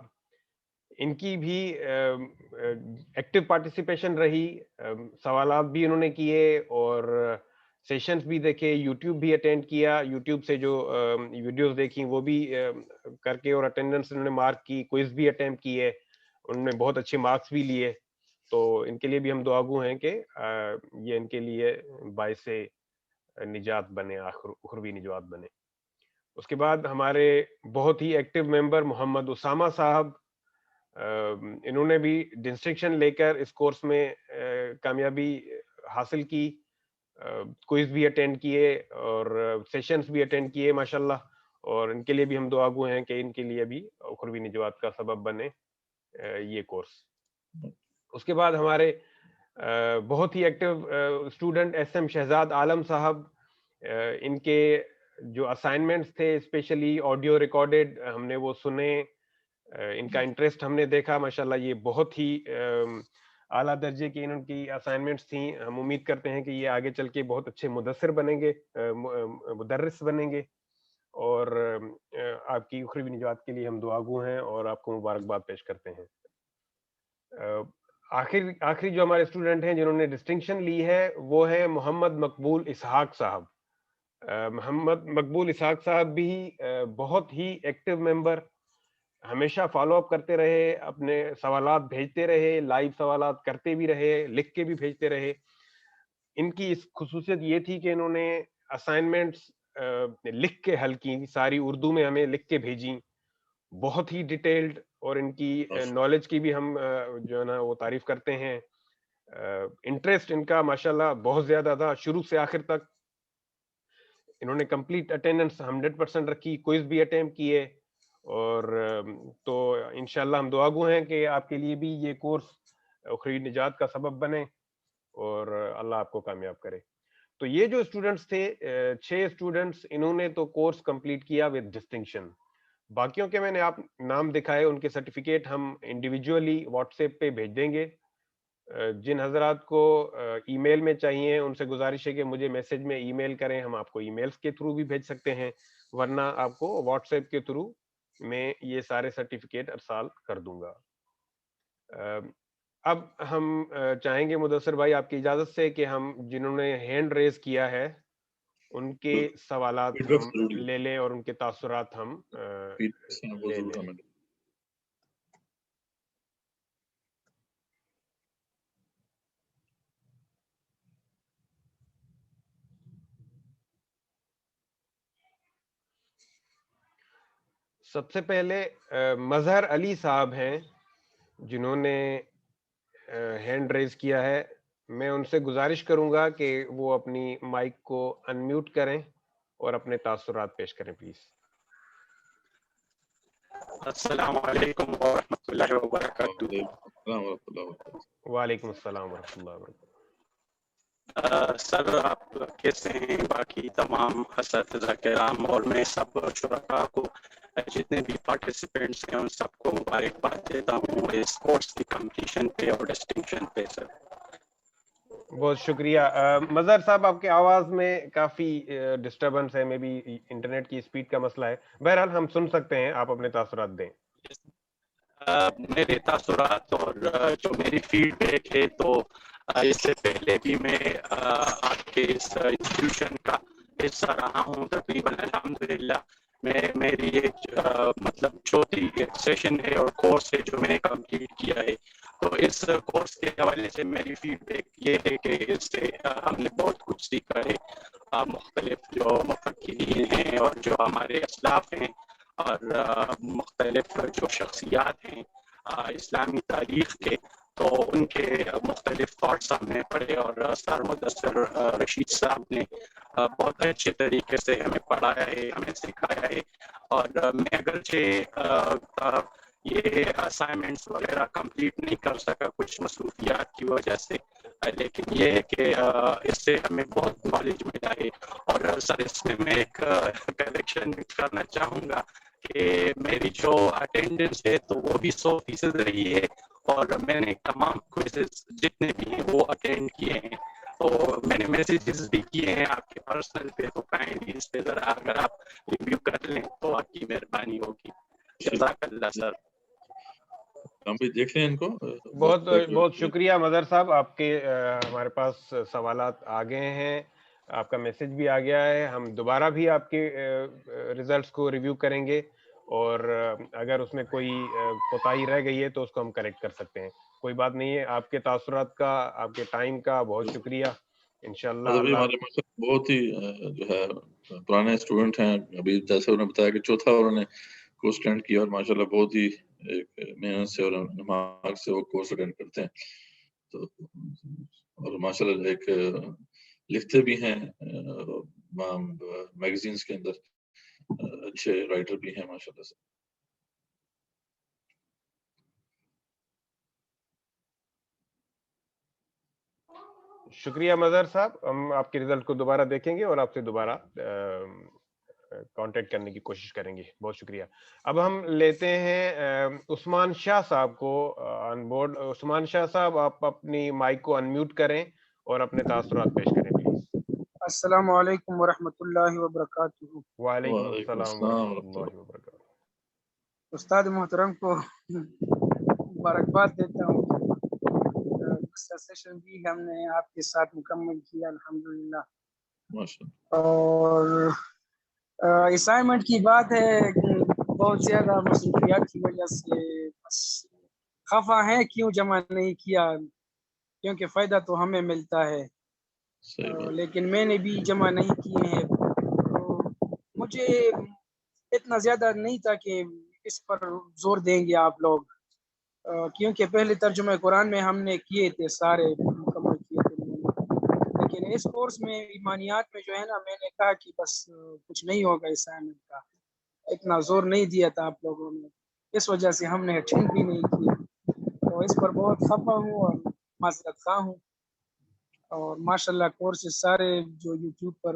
ان کی بھی ایکٹیو پارٹیسپیشن رہی، سوالات بھی انہوں نے کیے اور سیشنز بھی دیکھے، یوٹیوب بھی اٹینڈ کیا، یوٹیوب سے جو ویڈیوز دیکھی وہ بھی کر کے اور اٹینڈنس انہوں نے مارک کی، کوئز بھی اٹیمپٹ کیے، انہوں نے بہت اچھے مارکس بھی لیے. تو ان کے لیے بھی ہم دعاگو ہیں کہ یہ ان کے لیے باعث نجات بنے، اخروی نجات بنے. اس کے بعد ہمارے بہت ہی ایکٹیو ممبر محمد اسامہ صاحب، انہوں نے بھی ڈسٹنکشن لے کر اس کورس میں کامیابی حاصل کی، کوئز بھی اٹینڈ کیے اور سیشنز بھی اٹینڈ کیے ماشاءاللہ. اور ان کے لیے بھی ہم دعاگو ہیں کہ ان کے لیے بھی اخروی نجات کا سبب بنے یہ کورس. اس کے بعد ہمارے بہت ہی active student S M Shahzad Alam صاحب، ان کے جو اسائنمنٹس تھے اسپیشلی آڈیو ریکارڈڈ ہم نے وہ سنے، ان کا انٹرسٹ ہم نے دیکھا ماشاءاللہ یہ بہت ہی اعلیٰ درجے کی ان کی اسائنمنٹس تھیں. ہم امید کرتے ہیں کہ یہ آگے چل کے بہت اچھے مدثر بنیں گے، مدرس بنیں گے. اور آپ کی اخروی نجات کے لیے ہم دعاگو ہیں اور آپ کو مبارکباد پیش کرتے ہیں. آخری جو ہمارے اسٹوڈنٹ ہیں جنہوں نے ڈسٹنکشن لی ہے وہ ہے محمد مقبول اسحاق صاحب. محمد مقبول اسحاق صاحب بھی بہت ہی ایکٹیو ممبر، ہمیشہ فالو اپ کرتے رہے، اپنے سوالات بھیجتے رہے، لائیو سوالات کرتے بھی رہے، لکھ کے بھی بھیجتے رہے. ان کی اس خصوصیت یہ تھی کہ انہوں نے اسائنمنٹس لکھ کے حل کی، ساری اردو میں ہمیں لکھ کے بھیجیں، بہت ہی ڈیٹیلڈ. اور ان کی نالج کی بھی ہم جو ہے نا وہ تعریف کرتے ہیں. انٹرسٹ ان کا ماشاءاللہ بہت زیادہ تھا، شروع سے آخر تک انہوں نے کمپلیٹ اٹینڈنس 100% رکھی، کوئز بھی اٹیمپٹ کیے. اور تو انشاءاللہ ہم دعاگو ہیں کہ آپ کے لیے بھی یہ کورس اخروی نجات کا سبب بنے اور اللہ آپ کو کامیاب کرے. تو یہ جو اسٹوڈنٹس تھے 6 اسٹوڈنٹس، انہوں نے تو کورس کمپلیٹ کیا ود ڈسٹنکشن. باقیوں کے میں نے آپ نام دکھائے، ان کے سرٹیفکیٹ ہم انڈیویجولی واٹس ایپ پہ بھیج دیں گے. جن حضرات کو ای میل میں چاہیے ان سے گزارش ہے کہ مجھے میسج میں ای میل کریں، ہم آپ کو ای میلز کے تھرو بھی بھیج سکتے ہیں، ورنہ آپ کو واٹس ایپ کے تھرو میں یہ سارے سرٹیفکیٹ ارسال کر دوں گا. اب ہم چاہیں گے مدثر بھائی آپ کی اجازت سے کہ ہم جنہوں نے ہینڈ ریز کیا ہے ان کے سوالات ہم لے لیں اور ان کے تاثرات ہم لے لیں. سب سے پہلے مظہر علی صاحب ہیں جنہوں نے ہینڈ ریز کیا ہے. میں ان سے گزارش کروں گا کہ وہ اپنی مائک کو انمیوٹ کریں اور اپنے تاثرات پیش کریں پلیز. السلام علیکم ورحمۃ اللہ وبرکاتہ. وعلیکم السلام ورحمۃ اللہ وبرکاتہ. سر آپ کیسے ہیں؟ باقی تمام اساتذہ کرام اور میں سب شرکاء کو، جتنے بھی پارٹیسپینٹس ہیں ان سب کو مبارکباد دیتا ہوں اس کورس کی کمپلیشن پہ اور ڈسٹنکشن پہ. سر بہت شکریہ. مظہر صاحب آپ کے آواز میں کافی ڈسٹربنس ہے، میں بھی انٹرنیٹ کی اسپیڈ کا مسئلہ ہے. بہرحال ہم سن سکتے ہیں، آپ اپنے تاثرات دیں. میرے تاثرات اور جو میری فیڈ بیک ہے، تو اس سے پہلے بھی میں آپ کے اس انسٹیٹیوشن کا حصہ رہا ہوں تقریباً. الحمدللہ میری یہ مطلب چوتھی سیشن ہے اور کورس ہے جو میں نے کمپلیٹ کیا ہے. تو اس کورس کے حوالے سے میری فیڈ بیک یہ ہے کہ اس سے ہم نے بہت کچھ سیکھا ہے. مختلف جو مفکرین ہیں اور جو ہمارے اسلاف ہیں اور مختلف جو شخصیات ہیں اسلامی تاریخ کے، تو ان کے مختلف تھاٹس ہم نے پڑھے. اور سر مدثر رشید صاحب نے بہت اچھے طریقے سے ہمیں پڑھایا ہے، ہمیں سکھایا ہے. اور میں اگرچہ یہ اسائنمنٹس وغیرہ کمپلیٹ نہیں کر سکا کچھ مصروفیات کی وجہ سے، لیکن یہ ہے کہ اس سے ہمیں بہت نالج ملا ہے. اور سر اس میں ایک کریکشن کرنا چاہوں گا کہ میری جو اٹینڈنس ہے تو وہ بھی 100% رہی ہے، اور میں نے تمام کوئزز جتنے بھی ہیں وہ اٹینڈ کیے ہیں. تو میں نے میسیجز بھی کیے ہیں آپ کے پرسنل پہ، تو کائنڈلی اس پہ ذرا اگر آپ ریویو کر لیں تو آپ کی مہربانی ہوگی. جزاک اللہ سر. ہم بھی دیکھ لیں ان کو. بہت بہت شکریہ مظہر صاحب، آپ کے ہمارے پاس سوالات آ گئے ہیں، آپ کا میسج بھی آ گیا ہے. ہم دوبارہ بھی آپ کے ریزلٹس کو ریویو کریں گے، اور اگر اس میں کوئی کوتاہی رہ گئی ہے تو اس کو ہم کریکٹ کر سکتے ہیں. کوئی بات نہیں ہے. آپ کے تاثرات کا، آپ کے ٹائم کا بہت شکریہ. انشاءاللہ ہمارے بہت ہی جو ہے پرانے اسٹوڈنٹ ہیں. ابھی جیسے انہوں نے بتایا کہ چوتھا انہوں نے کورس اٹینڈ کیا، اور ماشاءاللہ بہت ہی محنت سے اور دماغ سے وہ کورس اٹینڈ کرتے ہیں. تو اور ماشاءاللہ ایک لکھتے بھی ہیں میگزینس کے اندر، اچھے رائٹر بھی ہیں ماشاءاللہ سے. شکریہ مظہر صاحب. ہم آپ کے رزلٹ کو دوبارہ دیکھیں گے اور آپ سے دوبارہ کانٹیکٹ کرنے کی کوشش کریں گے. بہت شکریہ. اب ہم لیتے ہیں عثمان شاہ صاحب کو آن بورڈ. عثمان شاہ صاحب، آپ اپنی مائک کو انمیوٹ کریں اور اپنے تاثرات پیش کریں پلیز. السلام علیکم ورحمۃ اللہ وبرکاتہ. وعلیکم السلام ورحمۃ اللہ وبرکاتہ. استاد محترم کو مبارکباد دیتا ہوں. سیشن بھی ہم نے آپ کے ساتھ مکمل کیا الحمدللہ. اور اسائنمنٹ کی بات ہے، بہت زیادہ مصروفیات کی وجہ سے بس خفا ہیں کیوں جمع نہیں کیا، کیونکہ فائدہ تو ہمیں ملتا ہے، لیکن میں نے بھی جمع نہیں کیے ہیں. مجھے اتنا زیادہ نہیں تھا کہ اس پر زور دیں گے آپ لوگ، کیونکہ پہلے ترجمہ قرآن میں ہم نے کیے تھے، سارے مکمل کیے تھے. لیکن اس کورس میں ایمانیات میں جو ہے نا، میں نے کہا کہ بس کچھ نہیں ہوگا اسائنمنٹ کا، اتنا زور نہیں دیا تھا آپ لوگوں نے، اس وجہ سے ہم نے اٹینڈ بھی نہیں کیا. تو اس پر بہت خفا ہوں اور معذرت خواہ ہوں. اور ماشاءاللہ کورسز سارے جو یوٹیوب پر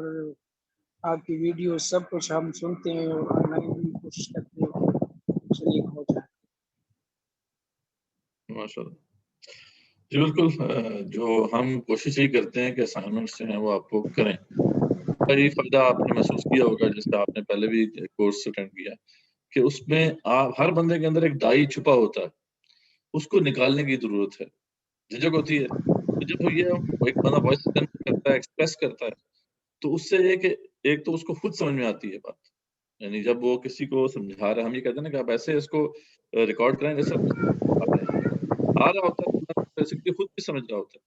آپ کی ویڈیو سب کچھ ہم سنتے ہیں اور آن لائن بھی کوشش کرتے ہیں کہ شریک ہو جائے. ماشاءاللہ جی بالکل. جو ہم کوشش ہی کرتے ہیں کہ اسائنمنٹس جو ہیں وہ آپ کو کریں. یہ فائدہ آپ نے محسوس کیا ہوگا، جس کا آپ نے پہلے بھی کورس اٹینڈ کیا، کہ اس میں ہر بندے کے اندر ایک ڈائی چھپا ہوتا ہے، اس کو نکالنے کی ضرورت ہے. جھجک ہوتی ہے تو جب یہ ایک بندہ وائس کرتا ہے، ایکسپریس کرتا ہے، تو اس سے یہ کہ ایک تو اس کو خود سمجھ میں آتی ہے بات. یعنی جب وہ کسی کو سمجھا رہا ہے، ہم یہ کہتے ہیں نا کہ آپ ایسے اس کو ریکارڈ کریں جیسے آ رہا ہوتا ہے، بیسیکلی خود بھی سمجھ رہا ہوتا ہے.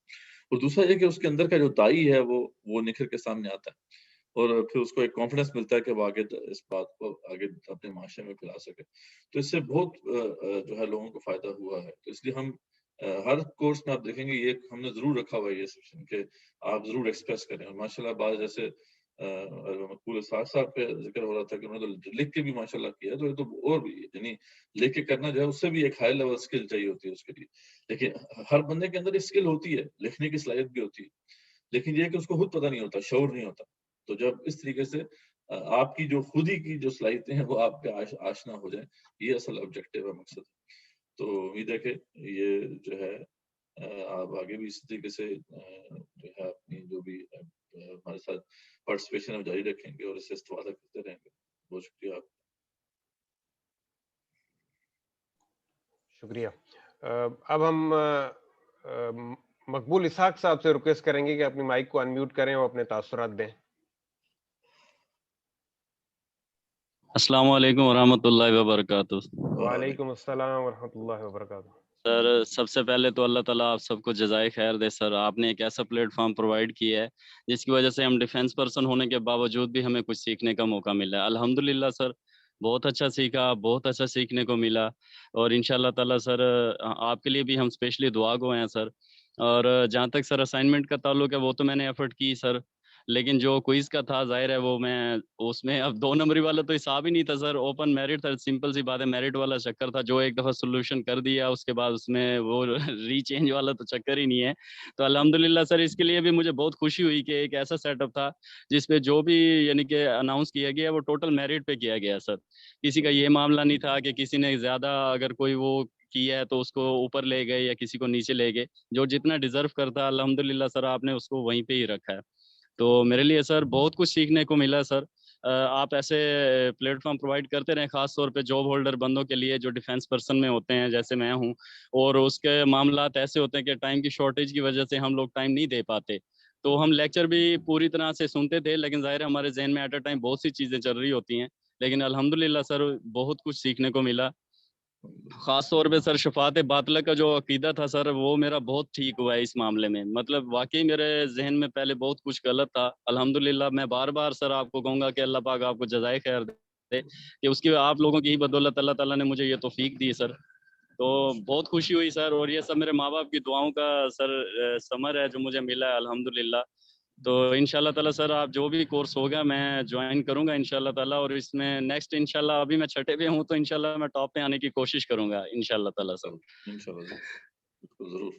اور دوسرا یہ کہ اس کے اندر کا جو دائی ہے وہ نکھر کے سامنے آتا ہے، اور پھر اس کو ایک کانفیڈنس ملتا ہے کہ وہ آگے اس بات کو آگے اپنے معاشرے میں پھیلا سکے. تو اس سے بہت جو ہے لوگوں کو فائدہ ہوا ہے. تو اس لیے ہم ہر کورس میں آپ دیکھیں گے یہ ہم نے ضرور رکھا ہوا ہے یہ سیکشن کہ آپ ضرور ایکسپریس کریں. اور ماشاءاللہ بعض جیسے مقبول اسحاق صاحب پہ ذکر ہو رہا تھا کہ انہوں نے تو لکھ کے بھی ماشاءاللہ کیا، تو یہ تو اور بھی یعنی لکھ کے کرنا جو ہے اس سے بھی ایک ہائی لیول اسکل چاہیے ہوتی ہے اس کے لیے. لیکن ہر بندے کے اندر اسکل ہوتی ہے، لکھنے کی صلاحیت بھی ہوتی ہے، لیکن یہ کہ اس کو خود پتہ نہیں ہوتا، شعور نہیں ہوتا. تو جب اس طریقے سے آپ کی جو خود ہی کی جو صلاحیتیں ہیں وہ آپ پہ آشنا ہو جائیں، یہ اصل آبجیکٹو ہے، مقصد ہے. تو امید ہے کہ یہ جو ہے آپ آگے بھی اس طریقے سے جو ہے اپنی جو بھی ہمارے ساتھ پارٹیسپیشن جاری رکھیں گے اور اس سے استفادہ کرتے رہیں گے. بہت شکریہ آپ. شکریہ. اب ہم مقبول اسحاق صاحب سے ریکویسٹ کریں گے کہ اپنی مائک کو انمیوٹ کریں اور اپنے تاثرات دیں. السلام علیکم ورحمۃ اللہ وبرکاتہ. وعلیکم السلام ورحمۃ اللہ وبرکاتہ. سر سب سے پہلے تو اللہ تعالیٰ آپ سب کو جزائے خیر دے. سر آپ نے ایک ایسا پلیٹ فارم پرووائڈ کیا ہے جس کی وجہ سے ہم ڈیفینس پرسن ہونے کے باوجود بھی ہمیں کچھ سیکھنے کا موقع ملا ہے. الحمدللہ سر بہت اچھا سیکھا، بہت اچھا سیکھنے کو ملا، اور ان شاء اللہ تعالیٰ سر آپ کے لیے بھی ہم اسپیشلی دعا گو ہیں سر. اور جہاں تک سر اسائنمنٹ کا تعلق ہے وہ تو میں نے ایفرٹ کی سر، لیکن جو کوئز کا تھا ظاہر ہے وہ میں اس میں اب 2 نمبری والا تو حساب ہی نہیں تھا سر, اوپن میرٹ تھا, سمپل سی بات ہے, میرٹ والا چکر تھا جو ایک دفعہ سولوشن کر دیا اس کے بعد اس میں وہ ری چینج والا تو چکر ہی نہیں ہے. تو الحمدللہ سر اس کے لیے بھی مجھے بہت خوشی ہوئی کہ ایک ایسا سیٹ اپ تھا جس پہ جو بھی یعنی کہ اناؤنس کیا گیا وہ ٹوٹل میرٹ پہ کیا گیا سر. کسی کا یہ معاملہ نہیں تھا کہ کسی نے زیادہ اگر کوئی وہ کیا ہے تو اس کو اوپر لے گئے یا کسی کو نیچے لے گئے, جو جتنا ڈیزرو کرتا الحمدللہ سر آپ نے اس کو وہیں پہ ہی رکھا ہے. تو میرے لیے سر بہت کچھ سیکھنے کو ملا سر. آپ ایسے پلیٹ فارم پرووائڈ کرتے رہیں, خاص طور پہ جاب ہولڈر بندوں کے لیے جو ڈیفینس پرسن میں ہوتے ہیں جیسے میں ہوں, اور اس کے معاملات ایسے ہوتے ہیں کہ ٹائم کی شارٹیج کی وجہ سے ہم لوگ ٹائم نہیں دے پاتے. تو ہم لیکچر بھی پوری طرح سے سنتے تھے لیکن ظاہر ہے ہمارے ذہن میں ایٹ اے ٹائم بہت سی چیزیں چل رہی ہوتی ہیں, لیکن الحمدللہ سر بہت کچھ سیکھنے کو ملا. خاص طور پہ سر شفاعت باطلہ کا جو عقیدہ تھا سر وہ میرا بہت ٹھیک ہوا ہے اس معاملے میں. مطلب واقعی میرے ذہن میں پہلے بہت کچھ غلط تھا. الحمدللہ میں بار بار سر آپ کو کہوں گا کہ اللہ پاک آپ کو جزائے خیر دے کہ اس کی آپ لوگوں کی ہی بدولت اللہ تعالیٰ نے مجھے یہ توفیق دی سر. تو بہت خوشی ہوئی سر, اور یہ سب میرے ماں باپ کی دعاؤں کا سر ثمر ہے جو مجھے ملا ہے الحمدللہ. تو انشاءاللہ تعالیٰ سر آپ جو بھی کورس ہوگا میں جوائن کروں گا انشاءاللہ تعالیٰ, اور اس میں نیکسٹ انشاءاللہ ابھی میں چھٹے پہ ہوں تو انشاءاللہ میں ٹاپ پہ آنے کی کوشش کروں گا انشاءاللہ تعالیٰ سر. انشاءاللہ ضرور.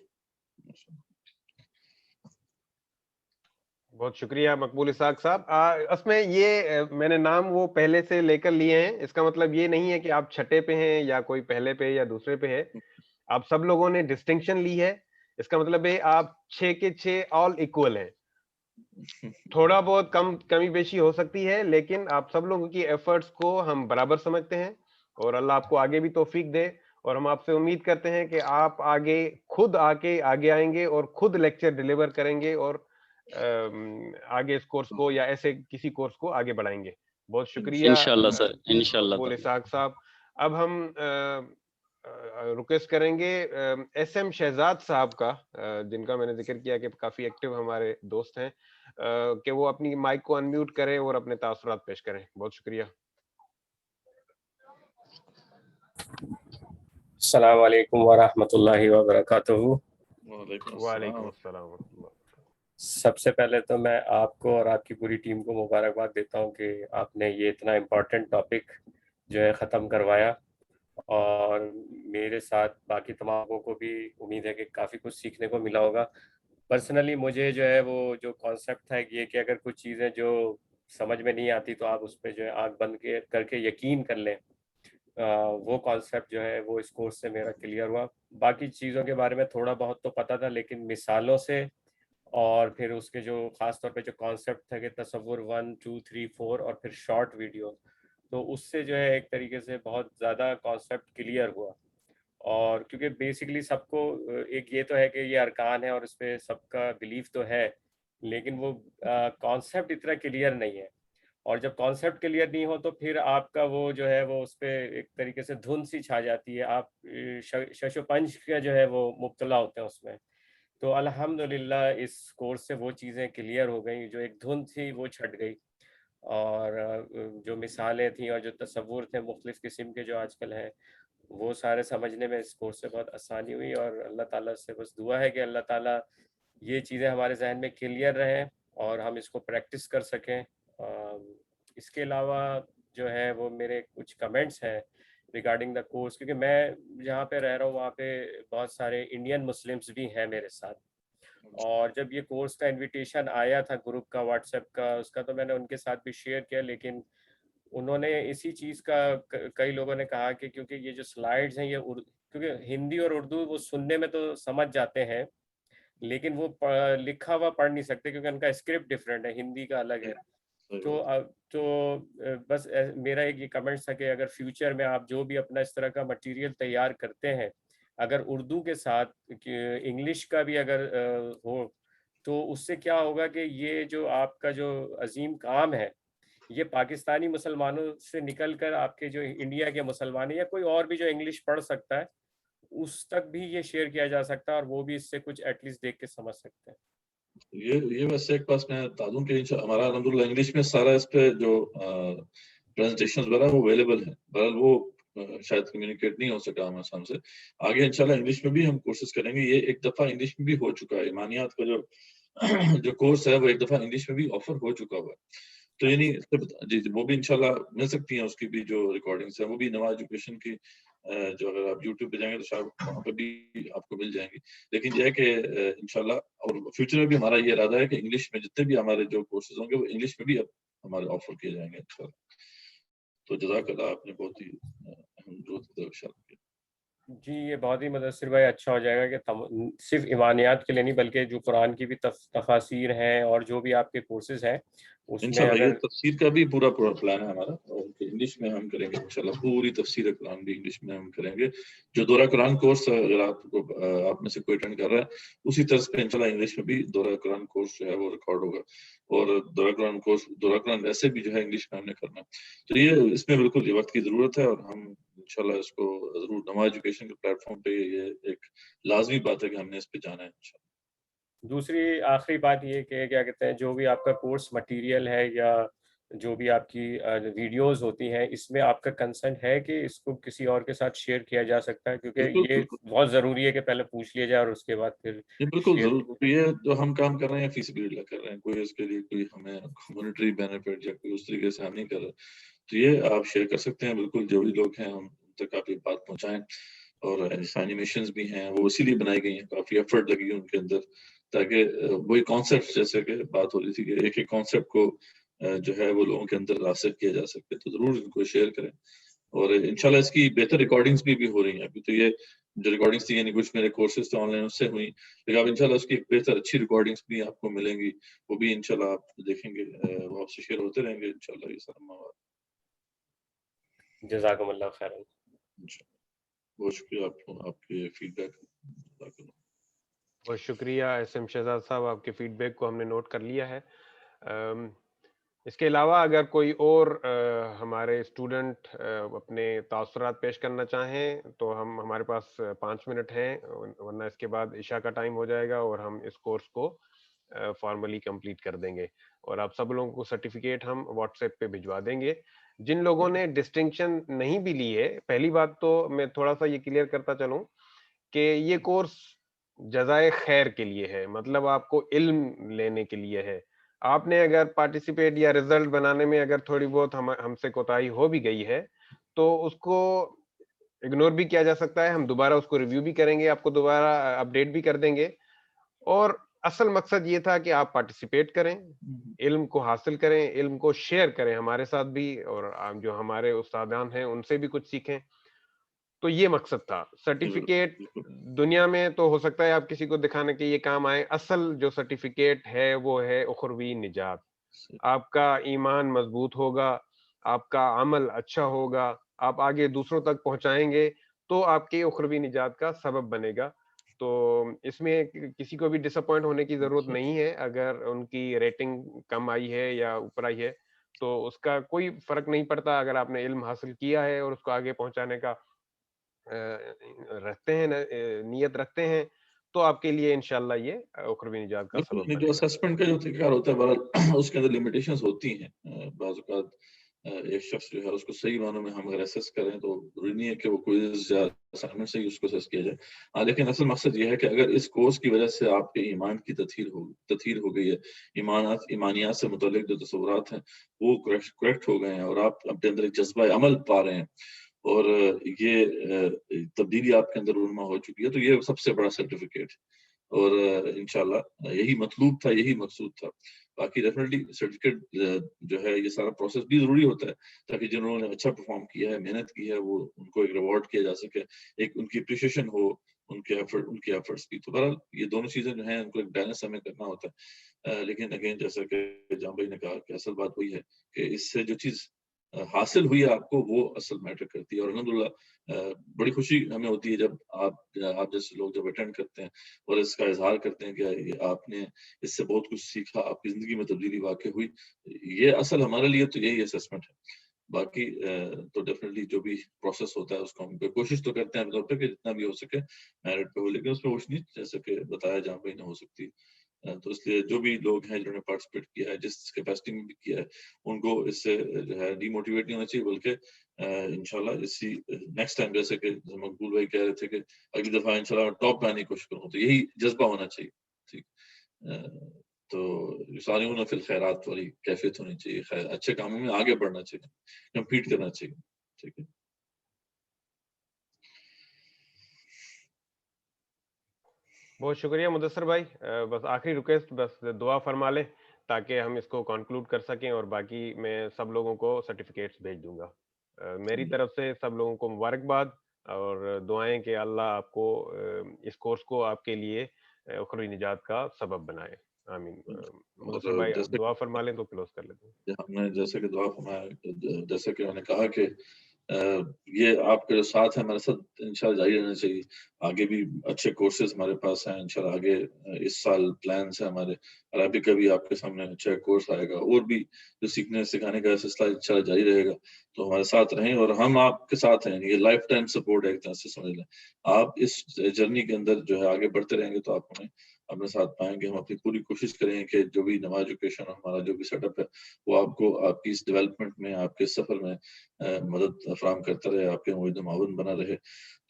بہت شکریہ مقبول اسحاق صاحب. اس میں یہ میں نے نام وہ پہلے سے لے کر لیے ہیں, اس کا مطلب یہ نہیں ہے کہ آپ چھٹے پہ ہیں یا کوئی پہلے پہ یا دوسرے پہ ہے. آپ سب لوگوں نے ڈسٹنکشن لی ہے, اس کا مطلب ہے آپ 6 کے 6 آل ایکول ہیں. تھوڑا بہت کمی بیشی ہو سکتی ہے لیکن آپ سب لوگوں کی ایفرٹس کو ہم برابر سمجھتے ہیں, اور اللہ آپ کو آگے بھی توفیق دے. اور ہم آپ سے امید کرتے ہیں کہ آپ آگے خود آگے آئیں گے اور خود لیکچر ڈیلیور کریں گے اور آگے اس کورس کو یا ایسے کسی کورس کو آگے بڑھائیں گے. بہت شکریہ انشاءاللہ سر, انشاءاللہ مقبول اسحاق صاحب. اب ہم ریکویسٹ کریں گے ایس ایم شہزاد صاحب کا, جن کا میں نے ذکر کیا کہ کافی ایکٹیو ہمارے دوست ہیں, کہ وہ اپنی مائک کو انمیوٹ کریں اور اپنے تاثرات پیش کریں. بہت شکریہ. السلام علیکم ورحمۃ اللہ وبرکاتہ. وعلیکم السلام. سب سے پہلے تو میں آپ کو اور آپ کی پوری ٹیم کو مبارکباد دیتا ہوں کہ آپ نے یہ اتنا امپورٹنٹ ٹاپک جو ہے ختم کروایا, اور میرے ساتھ باقی تمام لوگوں کو بھی امید ہے کہ کافی کچھ سیکھنے کو ملا ہوگا. پرسنلی مجھے جو ہے وہ جو کانسیپٹ تھا یہ کہ اگر کچھ چیزیں جو سمجھ میں نہیں آتی تو آپ اس پہ جو ہے آنکھ بند کر کے یقین کر لیں, وہ کانسیپٹ جو ہے وہ اس کورس سے میرا کلیئر ہوا. باقی چیزوں کے بارے میں تھوڑا بہت تو پتہ تھا لیکن مثالوں سے اور پھر اس کے جو خاص طور پہ جو کانسیپٹ تھا کہ تصور 1 2 3 4 اور پھر شارٹ ویڈیو, تو اس سے جو ہے ایک طریقے سے بہت زیادہ کانسیپٹ کلیئر ہوا. اور کیونکہ بیسکلی سب کو ایک یہ تو ہے کہ یہ ارکان ہے اور اس پہ سب کا بلیف تو ہے, لیکن وہ کانسیپٹ اتنا کلیئر نہیں ہے. اور جب کانسیپٹ کلیئر نہیں ہو تو پھر آپ کا وہ جو ہے وہ اس پہ ایک طریقے سے دھن سی چھا جاتی ہے, آپ شش و پنج کا جو ہے وہ مبتلا ہوتے ہیں اس میں. تو الحمدللہ اس کورس سے وہ چیزیں کلیئر ہو گئیں, جو ایک دھن تھی وہ چھٹ گئی, اور جو مثالیں تھیں اور جو تصور تھے مختلف قسم کے جو آج کل ہیں وہ سارے سمجھنے میں اس کورس سے بہت آسانی ہوئی. اور اللہ تعالیٰ سے بس دعا ہے کہ اللہ تعالیٰ یہ چیزیں ہمارے ذہن میں کلیئر رہیں اور ہم اس کو پریکٹس کر سکیں. اس کے علاوہ جو ہے وہ میرے کچھ کمنٹس ہیں ریگارڈنگ دا کورس, کیونکہ میں جہاں پہ رہ رہا ہوں وہاں پہ بہت سارے انڈین مسلمس بھی ہیں میرے ساتھ, اور جب یہ کورس کا انویٹیشن آیا تھا گروپ کا واٹس ایپ کا, اس کا تو میں نے ان کے ساتھ بھی شیئر کیا, لیکن انہوں نے اسی چیز کا کئی لوگوں نے کہا کہ کیونکہ یہ جو سلائیڈز ہیں یہ کیونکہ ہندی اور اردو وہ سننے میں تو سمجھ جاتے ہیں لیکن وہ لکھا ہوا پڑھ نہیں سکتے کیونکہ ان کا اسکرپٹ ڈفرینٹ ہے, ہندی کا الگ ہے. تو بس میرا ایک یہ کمنٹس تھا کہ اگر فیوچر میں آپ جو بھی اپنا اس طرح کا مٹیریل تیار کرتے ہیں اگر اردو کے ساتھ انگلش کا بھی اگر ہو تو اس سے کیا ہوگا کہ یہ جو آپ کا جو عظیم کام ہے یہ پاکستانی مسلمانوں سے نکل کر آپ کے جو انڈیا کے مسلمان ہیں یا کوئی اور بھی جو انگلش پڑھ سکتا ہے اس تک بھی یہ شیئر کیا جا سکتا ہے اور وہ بھی اس سے کچھ ایٹ لیسٹ دیکھ کے سمجھ سکتے ہیں. یہ ویسے ایک پاس میں بتا دوں کہ ہمارا الحمدللہ انگلش میں سارا اس پہ جو پریزنٹیشن وغیرہ وہ اویلیبل ہے, بہرحال وہ شاید کمیونیکیٹ نہیں ہو سکا ہم آسان سے. آگے انشاءاللہ انگلش میں بھی ہم کوشش کریں گے. یہ ایک دفعہ انگلش میں بھی ہو چکا ہے, ایمانیات کا جو جو کورس ہے وہ ایک دفعہ انگلش میں بھی آفر ہو چکا ہوا ہے. تو یعنی جی وہ بھی انشاءاللہ مل سکتی ہیں, اس کی بھی جو ریکارڈنگس ہیں وہ بھی نوا ایجوکیشن کی, جو اگر آپ یوٹیوب پہ جائیں گے تو شاید وہاں پہ بھی آپ کو مل جائیں گی. لیکن یہ ہے کہ انشاءاللہ اور فیوچر میں بھی ہمارا یہ ارادہ ہے کہ انگلش میں جتنے بھی ہمارے جو کورسز ہوں گے وہ انگلش میں بھی اب ہمارے آفر کیے جائیں گے انشاءاللہ. تو جزاک اللہ, آپ نے بہت ہی اہم ضرورت اشارہ کیا. جی یہ بہت ہی مدثر بھائی اچھا ہو جائے گا کہ صرف ایمانیات کے لیے نہیں بلکہ جو قرآن کی بھی تفاسیر ہیں اور جو بھی آپ کے کورسز ہیں اس میں انشاءاللہ اگر یہ تفسیر کا بھی پورا پلان ہے ہمارا, اور انگلش میں ہم کریں گے انشاءاللہ. پوری تفسیر قرآن بھی انگلش میں ہم کریں گے. جو دورہ قرآن کورس اگر آپ میں سے کوئی اٹینڈ کر رہا ہے اسی طرز پہ انشاءاللہ انگلش میں بھی دورہ قرآن کورس جو ہے وہ ریکارڈ ہوگا. اور دورہ قرآن ویسے بھی جو ہے انگلش میں ہم نے کرنا ہے. تو یہ اس میں بالکل یہ وقت کی ضرورت ہے, اور ہم انشاءاللہ اس کو ضرور نوا ایجوکیشن کے پلیٹ فارم پہ یہ ایک لازمی بات ہے کہ ہم نے اس پہ جانا ہے انشاءاللہ. دوسری آخری بات یہ کہ کیا کہتے ہیں جو بھی آپ کا کورس مٹیریل ہے یا جو بھی آپ کی ویڈیوز ہوتی ہیں اس میں آپ کا کنسنٹ ہے کہ اس کو کسی اور کے ساتھ شیئر کیا جا سکتا ہے, کیونکہ بالکل یہ بہت ضروری ہے کہ پہلے پوچھ لیا جائے اور اس کے بعد پھر یہ بالکل شیئر. ضرور. یہ جو ہم کام کر رہے ہیں فی سبیل اللہ کر رہے ہیں, کوئی اس کے لیے کوئی ہمیں کمیونٹری بینیفٹ یا کوئی اس طریقے سے ہم نہیں کر رہے. تو یہ آپ شیئر کر سکتے ہیں بالکل, جو بھی لوگ ہیں ہم ان تک آپ یہ بات پہنچائیں. اور اینیمیشنز بھی ہیں وہ اسی لیے بنائی گئی ہیں, کافی ایفرٹ لگی ہے ان کے اندر, تاکہ وہی کانسیپٹ جیسے کہ بات ہو رہی تھی کہ ایک ایک کانسیپٹ کو جو ہے وہ لوگوں کے اندر راسخ کیا جا سکے. تو ضرور ان کو شیئر کریں, اور انشاءاللہ اس کی بہتر ریکارڈنگز بھی ہو رہی ہیں. ابھی تو یہ جو ریکارڈنگز تھی یعنی کچھ میرے کورسز تو آن لائن اس سے ہوئی, لیکن اب انشاءاللہ اس کی ایک بہتر اچھی ریکارڈنگز بھی آپ کو ملیں گی, وہ بھی انشاءاللہ آپ دیکھیں گے, وہ آپ سے شیئر ہوتے رہیں گے انشاءاللہ. یہ سارا مواد جزاکم اللہ خیرا. بہت شکریہ آپ کے فیڈ بیک. بہت شکریہ ایس ایم شہزاد صاحب, آپ کے فیڈ بیک کو ہم نے نوٹ کر لیا ہے. اس کے علاوہ اگر کوئی اور ہمارے اسٹوڈنٹ اپنے تاثرات پیش کرنا چاہیں تو ہمارے پاس 5 منٹ ہیں, ورنہ اس کے بعد عشاء کا ٹائم ہو جائے گا اور ہم اس کورس کو فارملی کمپلیٹ کر دیں گے, اور آپ سب لوگوں کو سرٹیفکیٹ ہم واٹس ایپ پہ بھجوا دیں گے. جن لوگوں نے ڈسٹنکشن نہیں بھی لی ہے, پہلی بات تو میں تھوڑا سا یہ کلیئر کرتا چلوں کہ یہ کورس جزائے خیر کے لیے ہے, مطلب آپ کو علم لینے کے لیے ہے. آپ نے اگر پارٹیسپیٹ یا ریزلٹ بنانے میں اگر تھوڑی بہت ہم سے کوتاہی ہو بھی گئی ہے تو اس کو اگنور بھی کیا جا سکتا ہے, ہم دوبارہ اس کو ریویو بھی کریں گے, آپ کو دوبارہ اپڈیٹ بھی کر دیں گے. اور اصل مقصد یہ تھا کہ آپ پارٹیسپیٹ کریں, علم کو حاصل کریں, علم کو شیئر کریں ہمارے ساتھ بھی, اور جو ہمارے استادان ہیں ان سے بھی کچھ سیکھیں. تو یہ مقصد تھا. سرٹیفکیٹ دنیا میں تو ہو سکتا ہے آپ کسی کو دکھانے کے یہ کام آئے, اصل جو سرٹیفکیٹ ہے وہ ہے اخروی نجات. آپ کا ایمان مضبوط ہوگا, آپ کا عمل اچھا ہوگا, آپ آگے دوسروں تک پہنچائیں گے تو آپ کی اخروی نجات کا سبب بنے گا. تو اس میں کسی کو بھی ڈس اپوائنٹ ہونے کی ضرورت نہیں ہے. اگر ان کی ریٹنگ کم آئی ہے یا اوپر آئی ہے تو اس کا کوئی فرق نہیں پڑتا. اگر آپ نے علم حاصل کیا ہے اور اس کو آگے پہنچانے کا رکھتے ہیں, نیت رکھتے ہیں, تو آپ کے لیے انشاءاللہ یہ اخروی نجات کا سبب بنے جو گا. اسسمنٹ کا جو طریقہ ہوتا ہے بہرحال اس کے اندر لمیٹیشنز ہوتی ہیں. بعض اوقات ایک شخص جو ہے اس کو صحیح معنوں میں ہم اگر اسیس کریں تو ضروری نہیں ہے کہ وہ کوئز یا اسائنمنٹ سے ہی اس کو اسیس کیا جائے. لیکن اصل مقصد یہ ہے کہ اگر اس کورس کی وجہ سے آپ کے ایمان کی تطہیر ہو گئی ہے, ایمانیات سے متعلق جو تصورات ہیں وہ کریکٹ ہو گئے ہیں, اور آپ اپنے اندر ایک جذبہ عمل پا رہے ہیں, اور یہ تبدیلی آپ کے اندر رونما ہو چکی ہے, تو یہ سب سے بڑا سرٹیفکیٹ ہے. اور انشاءاللہ یہی مطلوب تھا, یہی مقصود تھا. باقی ڈیفینیٹلی سرٹیفکیٹ جو ہے یہ سارا پروسیس بھی ضروری ہوتا ہے تاکہ جنہوں نے اچھا پرفارم کیا ہے, محنت کی ہے, وہ ان کو ایک ریوارڈ کیا جا سکے, ایک ان کی اپریشیشن ہو ان کے ایفرٹس کی. تو بہرحال یہ دونوں چیزیں جو ہیں ان کو ایک بیلنس ہمیں کرنا ہوتا ہے. لیکن اگین جیسا کہ جام بھائی نے کہا کہ اصل بات وہی ہے کہ اس سے جو چیز حاصل ہوئی ہے آپ کو وہ اصل میٹر کرتی ہے. اور الحمدللہ بڑی خوشی ہمیں ہوتی ہے جب آپ جیسے لوگ جب اٹینڈ کرتے ہیں اور اس کا اظہار کرتے ہیں کہ آپ نے اس سے بہت کچھ سیکھا, آپ کی زندگی میں تبدیلی واقع ہوئی. یہ اصل ہمارے لیے تو یہی اسسمنٹ ہے. باقی تو ڈیفینیٹلی جو بھی پروسیس ہوتا ہے اس کو ہم کوشش تو کرتے ہیں طور پہ کہ جتنا بھی ہو سکے میرٹ پہ ہو, لیکن اس پہ روشنی جیسے کہ بتایا جہاں پہ نہیں ہو سکتی. تو اس لیے جو بھی لوگ ہیں جنہوں نے پارٹیسپیٹ کیا ہے, جس کیپیسٹی میں بھی کیا ہے, ان کو اس سے جو ہے ڈی موٹیویٹ نہیں ہونا چاہیے, بلکہ انشاءاللہ اسی نیکسٹ ٹائم جیسے کہ مقبول بھائی کہہ رہے تھے کہ اگلی دفعہ انشاءاللہ ٹاپ پہ آنے کی کوشش کروں, تو یہی جذبہ ہونا چاہیے. ٹھیک, تو یسارعون فی الخیرات والی کیفیت ہونی چاہیے، خیر اچھے کاموں میں آگے بڑھنا چاہیے، کمپیٹ کرنا چاہیے. ٹھیک ہے. بہت شکریہ مدثر بھائی. بس آخری ریکویسٹ، بس دعا فرما لیں تاکہ ہم اس کو کنکلوڈ کر سکیں، اور باقی میں سب لوگوں کو سرٹیفکیٹس بھیج دوں گا. میری طرف سے سب لوگوں کو مبارکباد اور دعائیں کہ اللہ آپ کو اس کورس کو آپ کے لیے اخروی نجات کا سبب بنائے. آمین. مدثر بھائی دعا فرما لیں تو کلوز کر لیتے ہیں. ہم نے جیسے کہ دعا فرمایا، جیسے کہ میں نے کہا کہ یہ آپ کے جو ساتھ ہیں ہمارے ساتھ انشاءاللہ جاری رہنا چاہیے. آگے بھی اچھے کورسز ہمارے پاس ہیں انشاءاللہ. آگے اس سال پلانس ہیں ہمارے، عربک کا بھی آپ کے سامنے اچھا کورس آئے گا، اور بھی جو سیکھنے سکھانے کا سلسلہ انشاءاللہ جاری رہے گا. تو ہمارے ساتھ رہیں اور ہم آپ کے ساتھ ہیں. یہ لائف ٹائم سپورٹ ہے ایک طرح سے سمجھ لیں. آپ اس جرنی کے اندر جو ہے آگے بڑھتے رہیں گے تو آپ ہمیں اپنے ساتھ پائیں گے. ہم اپنی پوری کوشش کریں کہ جو بھی نوا ایجوکیشن ہمارا جو بھی سیٹ اپ ہے وہ آپ کو آپ کی اس ڈیولپمنٹ میں، آپ کے سفر میں مدد فراہم کرتا رہے، آپ کے معید و معاون بنا رہے.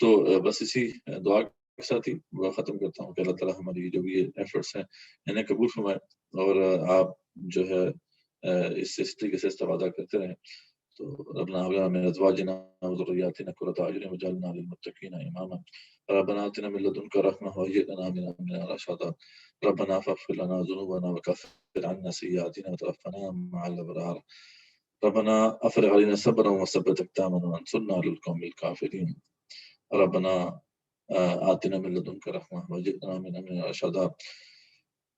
تو بس اسی دعا کے ساتھ ہی دعا ختم کرتا ہوں کہ اللہ تعالیٰ ہماری جو بھی ایفرٹس ہیں انہیں قبول فرمائے، اور آپ جو ہے اس طریقے سے استفادہ کرتے رہیں. تو ربنا هب لنا من ازواجنا وذرياتنا قرة اعين واجعلنا للمتقين اماما. ربنا آتنا من لدنك رحمة وهيئ لنا من امرنا رشدا. ربنا فاغفر لنا ذنوبنا وكفر عنا سيئاتنا وتوفنا مع الابرار. ربنا افرغ علينا صبرا وثبت اقدامنا وانصرنا على القوم الكافرين. ربنا آتنا من لدنك رحمة وهيئ لنا من امرنا رشدا.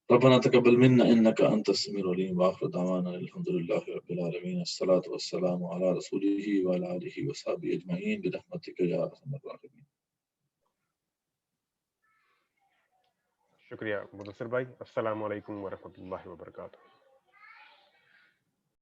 ربنا تقبل منا انك انت السميع العليم. واخر دعوانا الحمد لله رب العالمين. الصلاة والسلام على رسوله وعلى آله وصحبه اجمعين برحمتك يا ارحم الراحمين. شکریہ مدثر بھائی. السلام علیکم ورحمۃ اللہ وبرکاتہ.